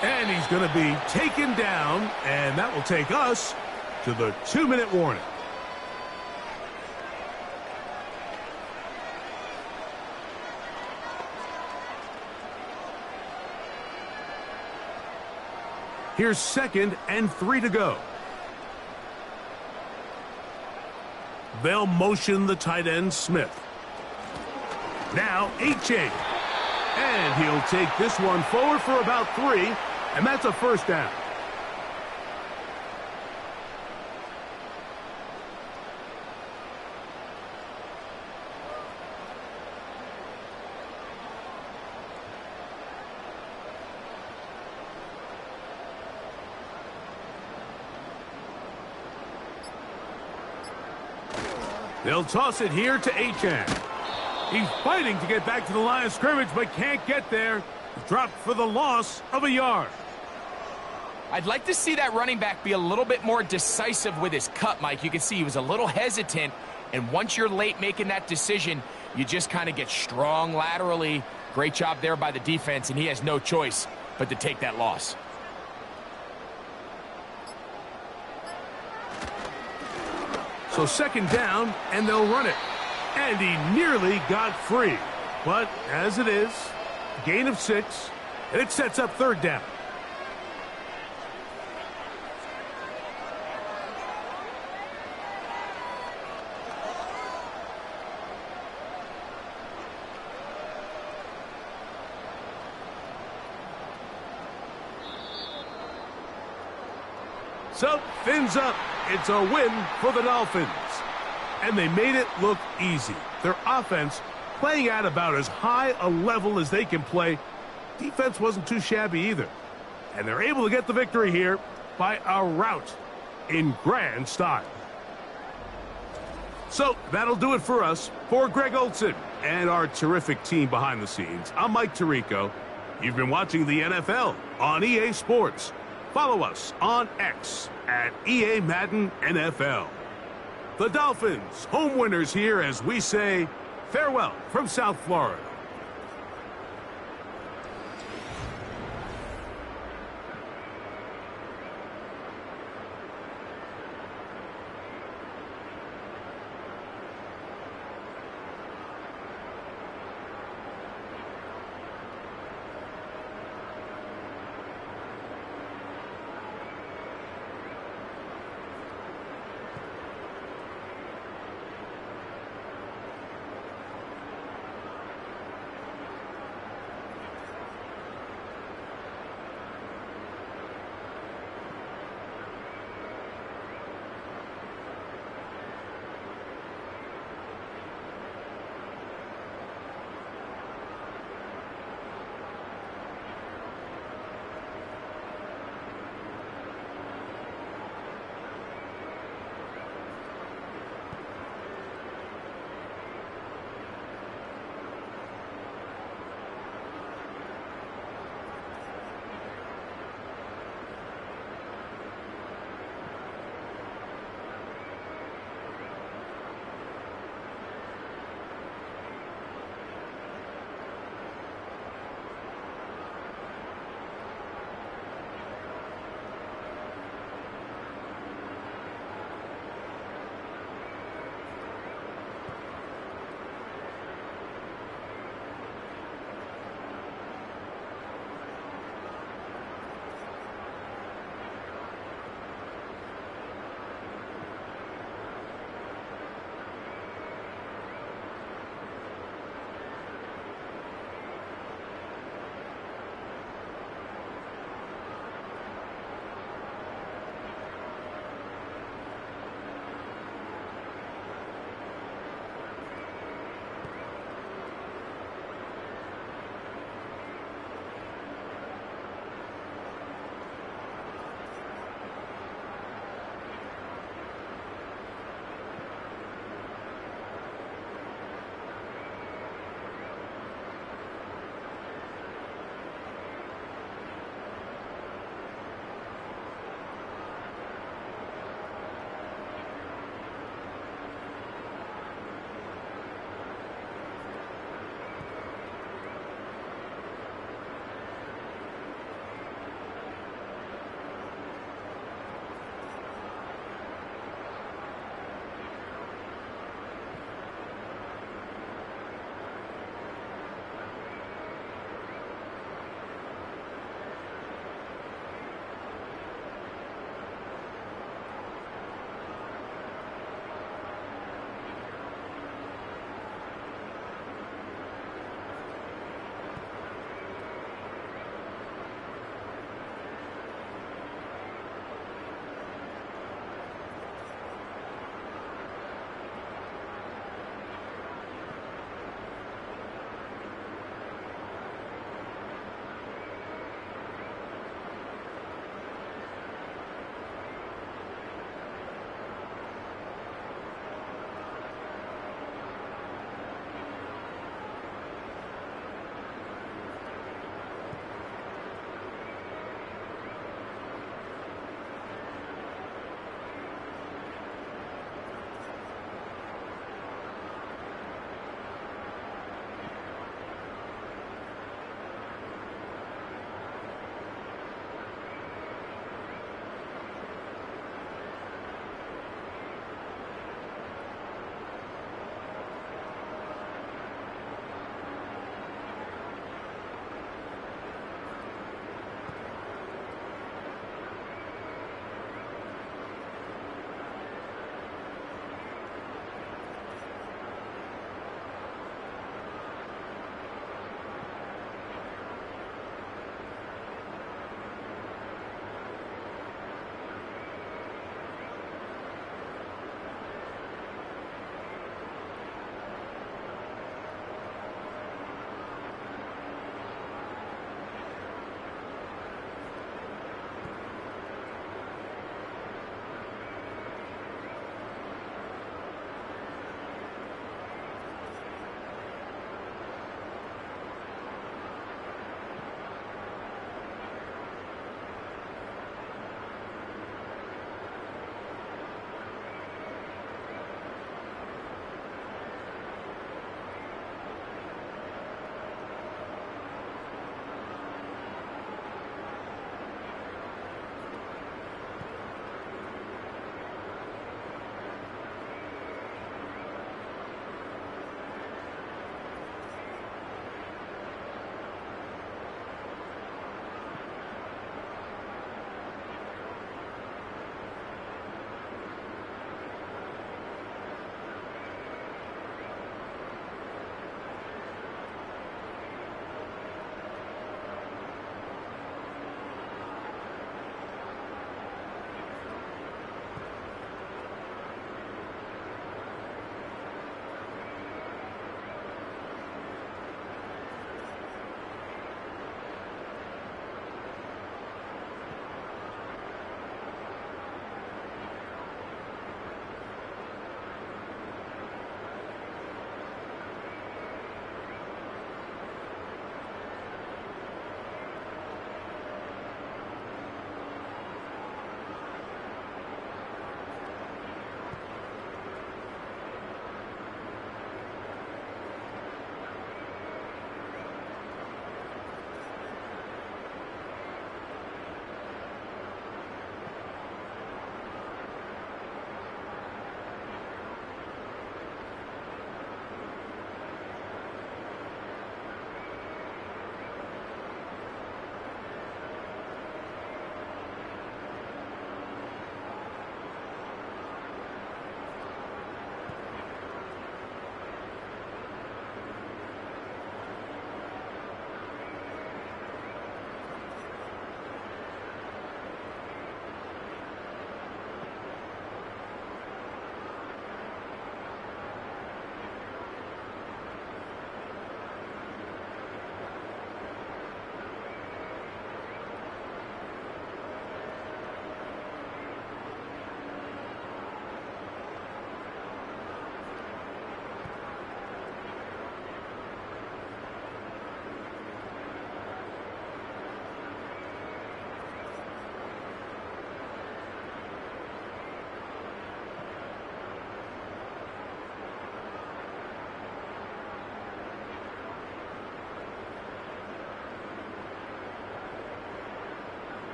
And he's going to be taken down, and that will take us to the 2-minute warning. Here's 2nd and 3 to go. They'll motion the tight end, Smith. Now, A-Chain. And he'll take this one forward for about 3, and that's a first down. They'll toss it here to A-Chain. He's fighting to get back to the line of scrimmage, but can't get there. Dropped for the loss of a yard. I'd like to see that running back be a little bit more decisive with his cut, Mike. You can see he was a little hesitant, and once you're late making that decision, you just kind of get strong laterally. Great job there by the defense, and he has no choice but to take that loss. So 2nd down, and they'll run it. And he nearly got free. But as it is, gain of 6, and it sets up 3rd down. So, fins up. It's a win for the Dolphins. And they made it look easy. Their offense playing at about as high a level as they can play. Defense wasn't too shabby either. And they're able to get the victory here by a rout in grand style. So that'll do it for us. For Greg Olson and our terrific team behind the scenes, I'm Mike Tirico. You've been watching the NFL on EA Sports. Follow us on X at EA Madden NFL. The Dolphins, home winners here as we say farewell from South Florida.